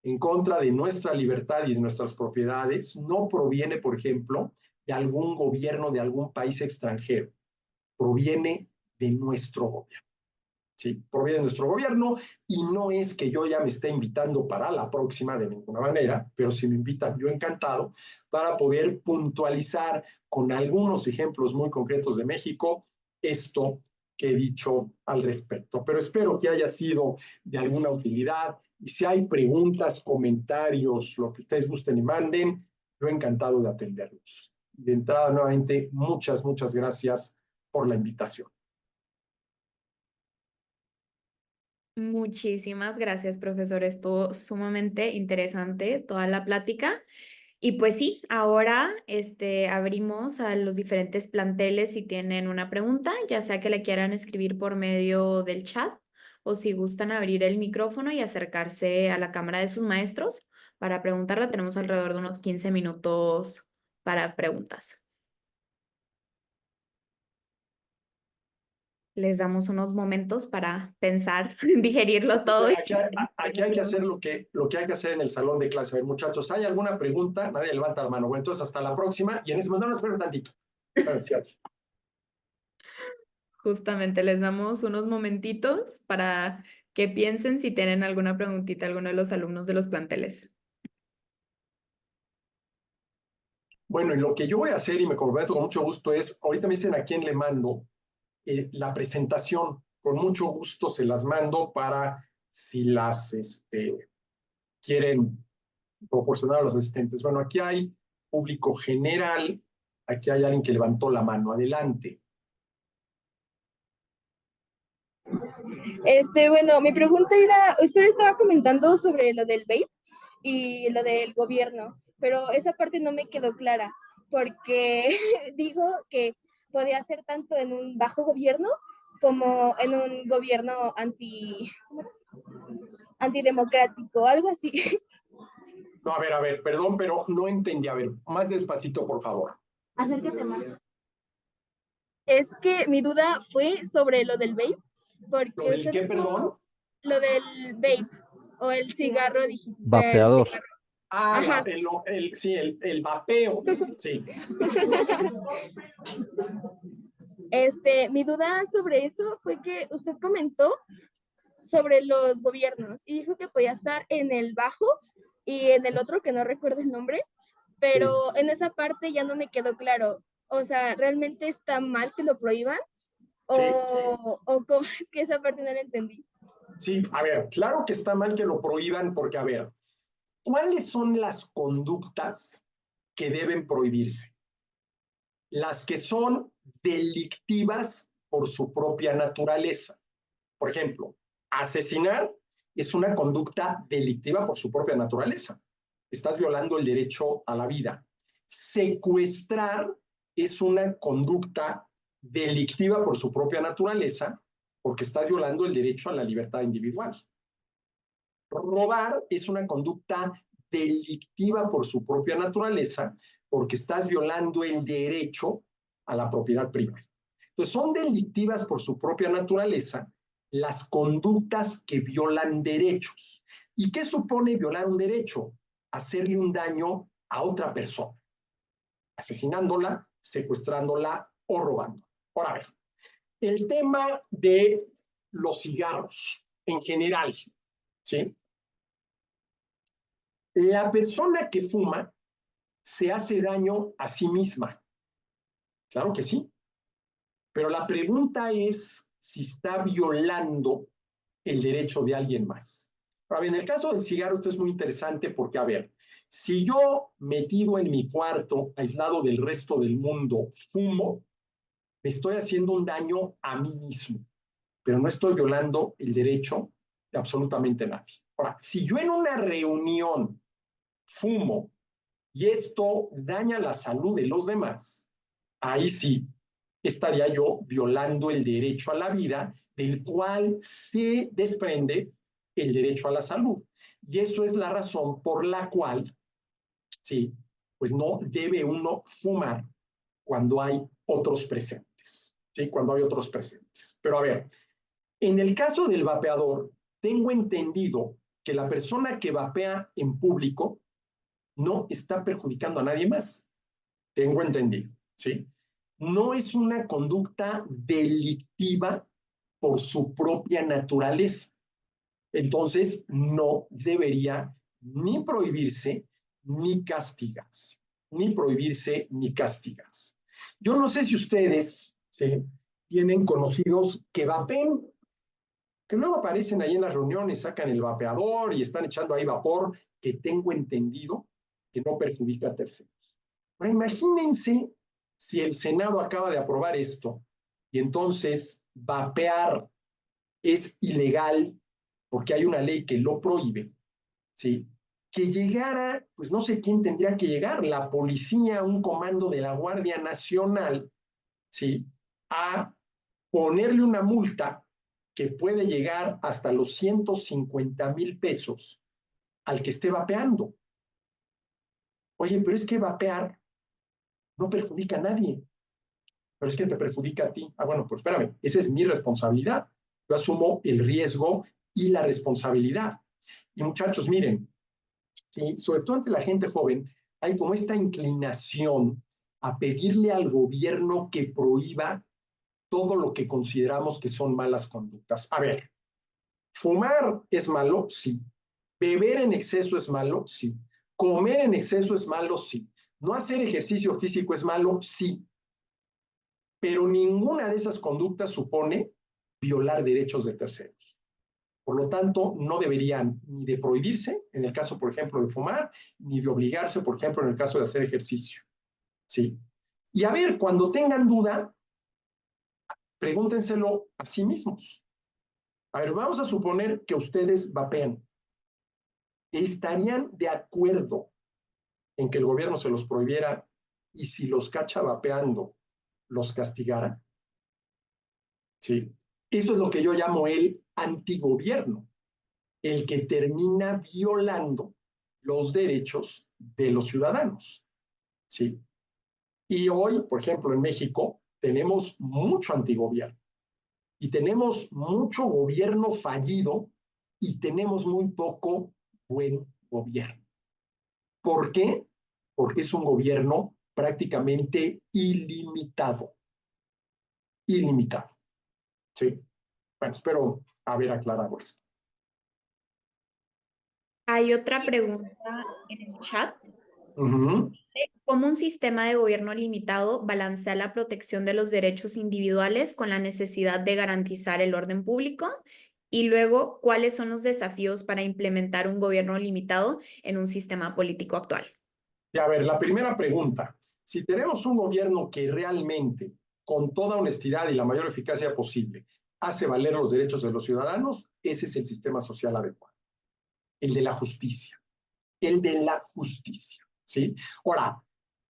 en contra de nuestra libertad y de nuestras propiedades no proviene, por ejemplo, de algún gobierno de algún país extranjero, proviene de nuestro gobierno. ¿Sí? Proviene de nuestro gobierno y no es que yo ya me esté invitando para la próxima de ninguna manera, pero si me invitan, yo encantado, para poder puntualizar con algunos ejemplos muy concretos de México esto que he dicho al respecto. Pero espero que haya sido de alguna utilidad y si hay preguntas, comentarios, lo que ustedes gusten y manden, yo encantado de atenderlos. De entrada, nuevamente, muchas gracias por la invitación. Muchísimas gracias, profesor. Estuvo sumamente interesante toda la plática. Y pues sí, ahora abrimos a los diferentes planteles si tienen una pregunta, ya sea que le quieran escribir por medio del chat o si gustan abrir el micrófono y acercarse a la cámara de sus maestros para preguntarla. Tenemos alrededor de unos 15 minutos para preguntas. Les damos unos momentos para pensar, digerirlo todo. Aquí hay que hacer lo que hay que hacer en el salón de clase. A ver, muchachos, ¿hay alguna pregunta? Nadie levanta la mano. Bueno, entonces hasta la próxima. Y en ese momento no espero tantito. Gracias. Justamente les damos unos momentitos para que piensen si tienen alguna preguntita a alguno de los alumnos de los planteles. Bueno, y lo que yo voy a hacer y me comprometo con mucho gusto es, ahorita me dicen a quién le mando la presentación. Con mucho gusto se las mando para si las quieren proporcionar a los asistentes. Bueno, aquí hay público general. Aquí hay alguien que levantó la mano. Adelante. Bueno, mi pregunta era, usted estaba comentando sobre lo del vape y lo del gobierno, pero esa parte no me quedó clara, porque dijo que podía ser tanto en un bajo gobierno como en un gobierno antidemocrático, algo así. No, a ver, perdón, pero no entendí. A ver, más despacito, por favor. Acércate más. Es que mi duda fue sobre lo del vape, ¿Lo porque del usted qué, dijo perdón? lo del vape o el cigarro digital. Vapeador. Ah, sí, el vapeo. Sí. Mi duda sobre eso fue que usted comentó sobre los gobiernos y dijo que podía estar en el bajo y en el otro que no recuerdo el nombre, pero sí, en esa parte ya no me quedó claro. O sea, ¿realmente está mal que lo prohíban? ¿O, sí, o cómo es que esa parte no la entendí? Sí, a ver, claro que está mal que lo prohíban porque, a ver, ¿cuáles son las conductas que deben prohibirse? Las que son delictivas por su propia naturaleza. Por ejemplo, asesinar es una conducta delictiva por su propia naturaleza. Estás violando el derecho a la vida. Secuestrar es una conducta delictiva por su propia naturaleza porque estás violando el derecho a la libertad individual. Robar es una conducta delictiva por su propia naturaleza, porque estás violando el derecho a la propiedad privada. Entonces, son delictivas por su propia naturaleza las conductas que violan derechos. ¿Y qué supone violar un derecho? Hacerle un daño a otra persona, asesinándola, secuestrándola o robando. Ahora, a ver, el tema de los cigarros en general, ¿sí? La persona que fuma se hace daño a sí misma. Claro que sí. Pero la pregunta es si está violando el derecho de alguien más. Ahora, en el caso del cigarro, esto es muy interesante porque, a ver, si yo metido en mi cuarto, aislado del resto del mundo, fumo, me estoy haciendo un daño a mí mismo, pero no estoy violando el derecho de absolutamente nadie. Ahora, si yo en una reunión fumo y esto daña la salud de los demás, ahí sí estaría yo violando el derecho a la vida, del cual se desprende el derecho a la salud. Y eso es la razón por la cual, sí, pues no debe uno fumar cuando hay otros presentes, ¿sí? Cuando hay otros presentes. Pero a ver, en el caso del vapeador, tengo entendido que la persona que vapea en público no está perjudicando a nadie más. Tengo entendido, ¿sí? No es una conducta delictiva por su propia naturaleza. Entonces, no debería ni prohibirse ni castigarse. Ni prohibirse ni castigarse. Yo no sé si ustedes, ¿sí?, tienen conocidos que vapen, que luego aparecen ahí en las reuniones, sacan el vapeador y están echando ahí vapor, que tengo entendido que no perjudica a terceros. Ahora, imagínense si el Senado acaba de aprobar esto y entonces vapear es ilegal porque hay una ley que lo prohíbe, ¿sí? Que llegara, pues no sé quién tendría que llegar, la policía, un comando de la Guardia Nacional, ¿sí?, a ponerle una multa que puede llegar hasta los 150,000 pesos al que esté vapeando. Oye, pero es que vapear no perjudica a nadie, pero es que te perjudica a ti. Ah, bueno, pues espérame, esa es mi responsabilidad. Yo asumo el riesgo y la responsabilidad. Y muchachos, miren, ¿sí?, sobre todo entre la gente joven, hay como esta inclinación a pedirle al gobierno que prohíba todo lo que consideramos que son malas conductas. A ver, ¿fumar es malo? Sí. ¿Beber en exceso es malo? Sí. ¿Comer en exceso es malo? Sí. ¿No hacer ejercicio físico es malo? Sí. Pero ninguna de esas conductas supone violar derechos de terceros. Por lo tanto, no deberían ni de prohibirse, en el caso, por ejemplo, de fumar, ni de obligarse, por ejemplo, en el caso de hacer ejercicio. ¿Sí? Y a ver, cuando tengan duda, pregúntenselo a sí mismos. A ver, vamos a suponer que ustedes vapean. ¿Estarían de acuerdo en que el gobierno se los prohibiera y si los cacha vapeando, los castigara? ¿Sí? Eso es lo que yo llamo el antigobierno, el que termina violando los derechos de los ciudadanos. ¿Sí? Y hoy, por ejemplo, en México, tenemos mucho antigobierno y tenemos mucho gobierno fallido y tenemos muy poco buen gobierno. ¿Por qué? Porque es un gobierno prácticamente ilimitado. Ilimitado. ¿Sí? Bueno, espero haber aclarado esto. Hay otra pregunta en el chat. Uh-huh. ¿Cómo un sistema de gobierno limitado balancea la protección de los derechos individuales con la necesidad de garantizar el orden público? Y luego, ¿cuáles son los desafíos para implementar un gobierno limitado en un sistema político actual? Y a ver, la primera pregunta. Si tenemos un gobierno que realmente, con toda honestidad y la mayor eficacia posible, hace valer los derechos de los ciudadanos, ese es el sistema social adecuado. El de la justicia. El de la justicia. ¿Sí? Ahora,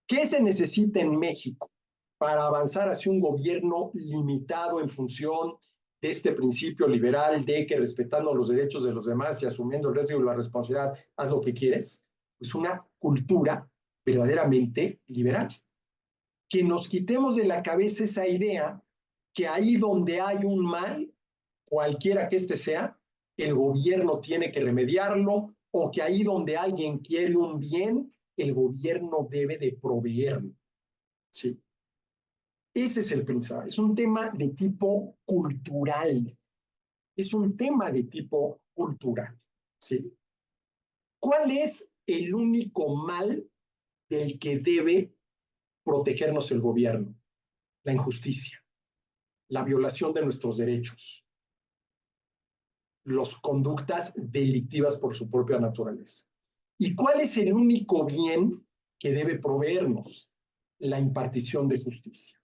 ¿qué se necesita en México para avanzar hacia un gobierno limitado en función de este principio liberal de que respetando los derechos de los demás y asumiendo el riesgo y la responsabilidad, haz lo que quieres, pues una cultura verdaderamente liberal. Que nos quitemos de la cabeza esa idea que ahí donde hay un mal, cualquiera que este sea, el gobierno tiene que remediarlo, o que ahí donde alguien quiere un bien, el gobierno debe de proveerlo. ¿Sí? Ese es el pensar. Es un tema de tipo cultural. Es un tema de tipo cultural. ¿Sí? ¿Cuál es el único mal del que debe protegernos el gobierno? La injusticia, la violación de nuestros derechos, las conductas delictivas por su propia naturaleza. ¿Y cuál es el único bien que debe proveernos? La impartición de justicia.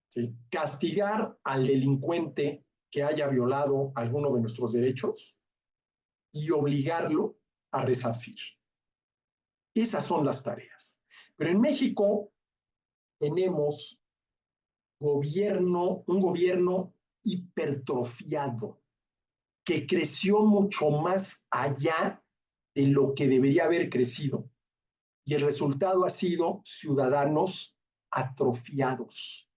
¿Sí? Castigar al delincuente que haya violado alguno de nuestros derechos y obligarlo a resarcir. Esas son las tareas. Pero en México tenemos un gobierno hipertrofiado que creció mucho más allá de lo que debería haber crecido. Y el resultado ha sido ciudadanos atrofiados,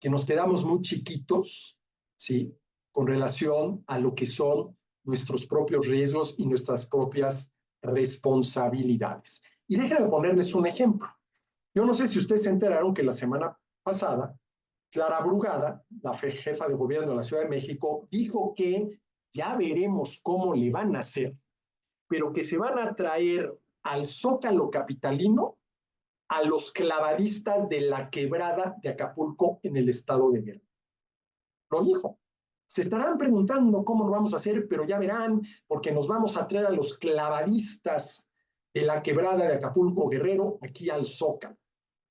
que nos quedamos muy chiquitos, ¿sí? Con relación a lo que son nuestros propios riesgos y nuestras propias responsabilidades. Y déjenme ponerles un ejemplo. Yo no sé si ustedes se enteraron que la semana pasada, Clara Brugada, la jefa de gobierno de la Ciudad de México, dijo que ya veremos cómo le van a hacer, pero que se van a traer al Zócalo capitalino a los clavadistas de la quebrada de Acapulco en el estado de Guerrero. Lo dijo. Se estarán preguntando cómo lo vamos a hacer, pero ya verán, porque nos vamos a traer a los clavadistas de la quebrada de Acapulco Guerrero aquí al Zócalo.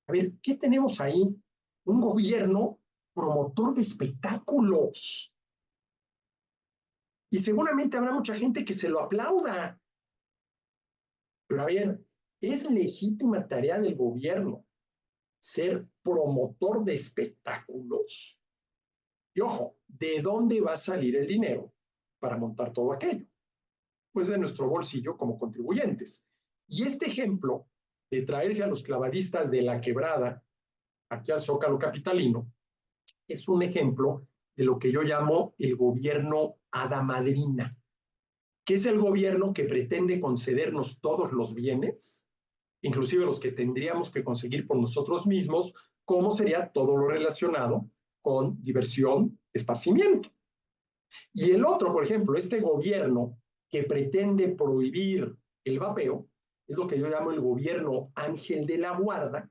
A ver, ¿qué tenemos ahí? Un gobierno promotor de espectáculos. Y seguramente habrá mucha gente que se lo aplauda. Pero a ver, es legítima tarea del gobierno ser promotor de espectáculos. Y ojo, ¿de dónde va a salir el dinero para montar todo aquello? Pues de nuestro bolsillo como contribuyentes. Y este ejemplo de traerse a los clavadistas de la quebrada aquí al Zócalo capitalino es un ejemplo de lo que yo llamo el gobierno hada madrina, que es el gobierno que pretende concedernos todos los bienes, inclusive los que tendríamos que conseguir por nosotros mismos, como sería todo lo relacionado con diversión, esparcimiento. Y el otro, por ejemplo, este gobierno que pretende prohibir el vapeo, es lo que yo llamo el gobierno ángel de la guarda,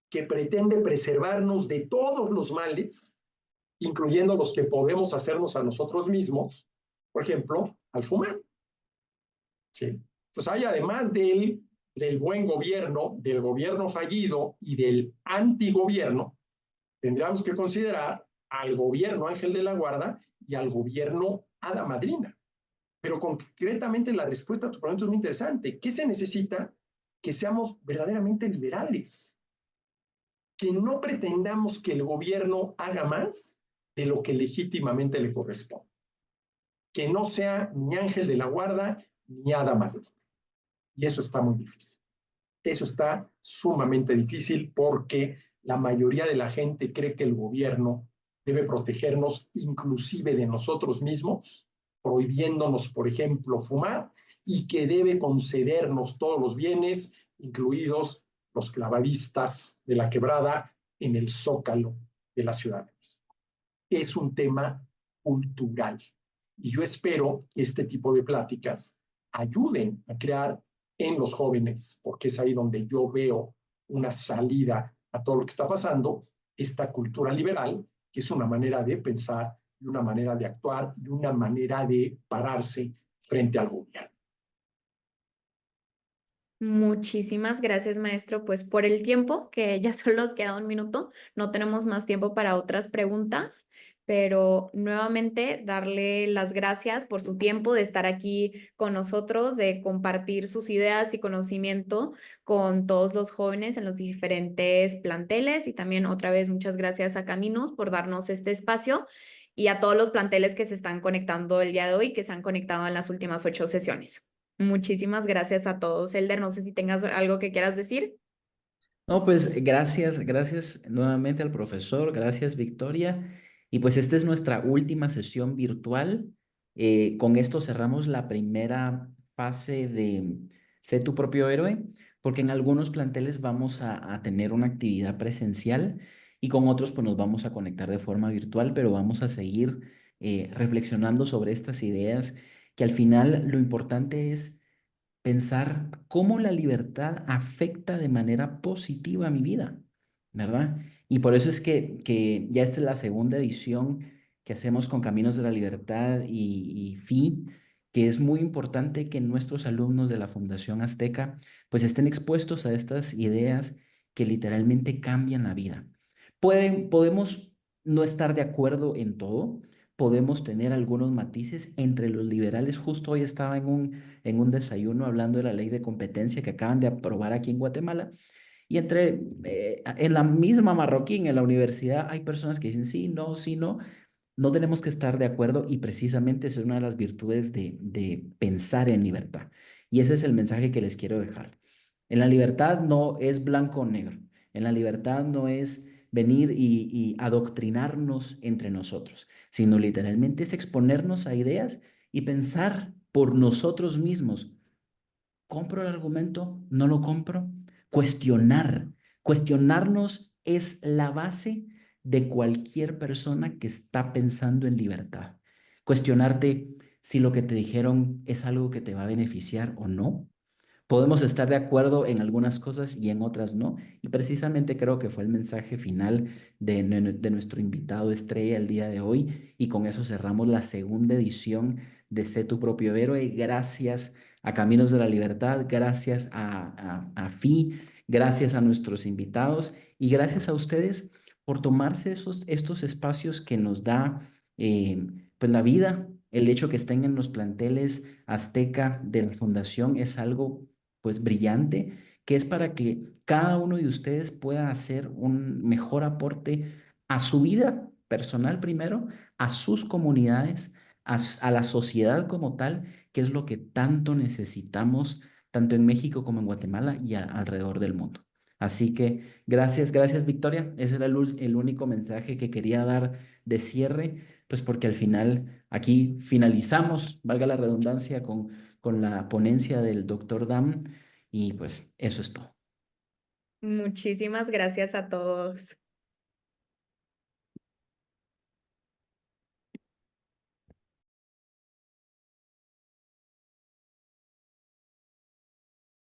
que pretende preservarnos de todos los males, incluyendo los que podemos hacernos a nosotros mismos, por ejemplo, al fumar. ¿Sí? Entonces hay además del buen gobierno, del gobierno fallido y del antigobierno, tendríamos que considerar al gobierno ángel de la guarda y al gobierno hada madrina. Pero concretamente la respuesta a tu pregunta es muy interesante. ¿Qué se necesita? Que seamos verdaderamente liberales. Que no pretendamos que el gobierno haga más de lo que legítimamente le corresponde. Que no sea ni ángel de la guarda ni hada madrina. Y eso está muy difícil. Eso está sumamente difícil porque la mayoría de la gente cree que el gobierno debe protegernos inclusive de nosotros mismos, prohibiéndonos, por ejemplo, fumar, y que debe concedernos todos los bienes, incluidos los clavadistas de la quebrada en el Zócalo de la Ciudad de México. Es un tema cultural. Y yo espero que este tipo de pláticas ayuden a crear en los jóvenes, porque es ahí donde yo veo una salida a todo lo que está pasando, esta cultura liberal, que es una manera de pensar y una manera de actuar y una manera de pararse frente al gobierno. Muchísimas gracias, maestro, pues por el tiempo, que ya solo nos queda un minuto, no tenemos más tiempo para otras preguntas, pero nuevamente darle las gracias por su tiempo de estar aquí con nosotros, de compartir sus ideas y conocimiento con todos los jóvenes en los diferentes planteles y también otra vez muchas gracias a Caminos por darnos este espacio. y a todos los planteles que se están conectando el día de hoy, que se han conectado en las últimas 8 sesiones. Muchísimas gracias a todos. Elder, no sé si tengas algo que quieras decir. No, pues gracias nuevamente al profesor, gracias Victoria. Y pues esta es nuestra última sesión virtual. Con esto cerramos la primera fase de Sé tu propio héroe, porque en algunos planteles vamos a tener una actividad presencial y con otros pues nos vamos a conectar de forma virtual, pero vamos a seguir reflexionando sobre estas ideas que al final lo importante es pensar cómo la libertad afecta de manera positiva a mi vida, ¿verdad? Y por eso es que ya esta es la segunda edición que hacemos con Caminos de la Libertad y FI, que es muy importante que nuestros alumnos de la Fundación Azteca pues estén expuestos a estas ideas que literalmente cambian la vida. Podemos no estar de acuerdo en todo, podemos tener algunos matices entre los liberales. Justo hoy estaba en un desayuno hablando de la ley de competencia que acaban de aprobar aquí en Guatemala. Y en la misma Marroquín, en la universidad, hay personas que dicen sí, no, sí, no. No tenemos que estar de acuerdo y precisamente esa es una de las virtudes de pensar en libertad. Y ese es el mensaje que les quiero dejar. En la libertad no es blanco o negro. En la libertad no es venir y adoctrinarnos entre nosotros, sino literalmente es exponernos a ideas y pensar por nosotros mismos. ¿Compro el argumento? ¿No lo compro? Cuestionar. Cuestionarnos es la base de cualquier persona que está pensando en libertad. Cuestionarte si lo que te dijeron es algo que te va a beneficiar o no. Podemos estar de acuerdo en algunas cosas y en otras no. Y precisamente creo que fue el mensaje final de nuestro invitado estrella el día de hoy. Y con eso cerramos la segunda edición de Sé tu propio héroe. Gracias a Caminos de la Libertad, gracias a FI, gracias a nuestros invitados y gracias a ustedes por tomarse estos espacios que nos da pues la vida. El hecho que estén en los planteles Azteca de la Fundación es algo pues brillante, que es para que cada uno de ustedes pueda hacer un mejor aporte a su vida personal primero, a sus comunidades, a la sociedad como tal, que es lo que tanto necesitamos, tanto en México como en Guatemala y alrededor del mundo. Así que gracias Victoria. Ese era el único mensaje que quería dar de cierre, pues porque al final aquí finalizamos, valga la redundancia, con la ponencia del doctor Dam y pues eso es todo. Muchísimas gracias a todos.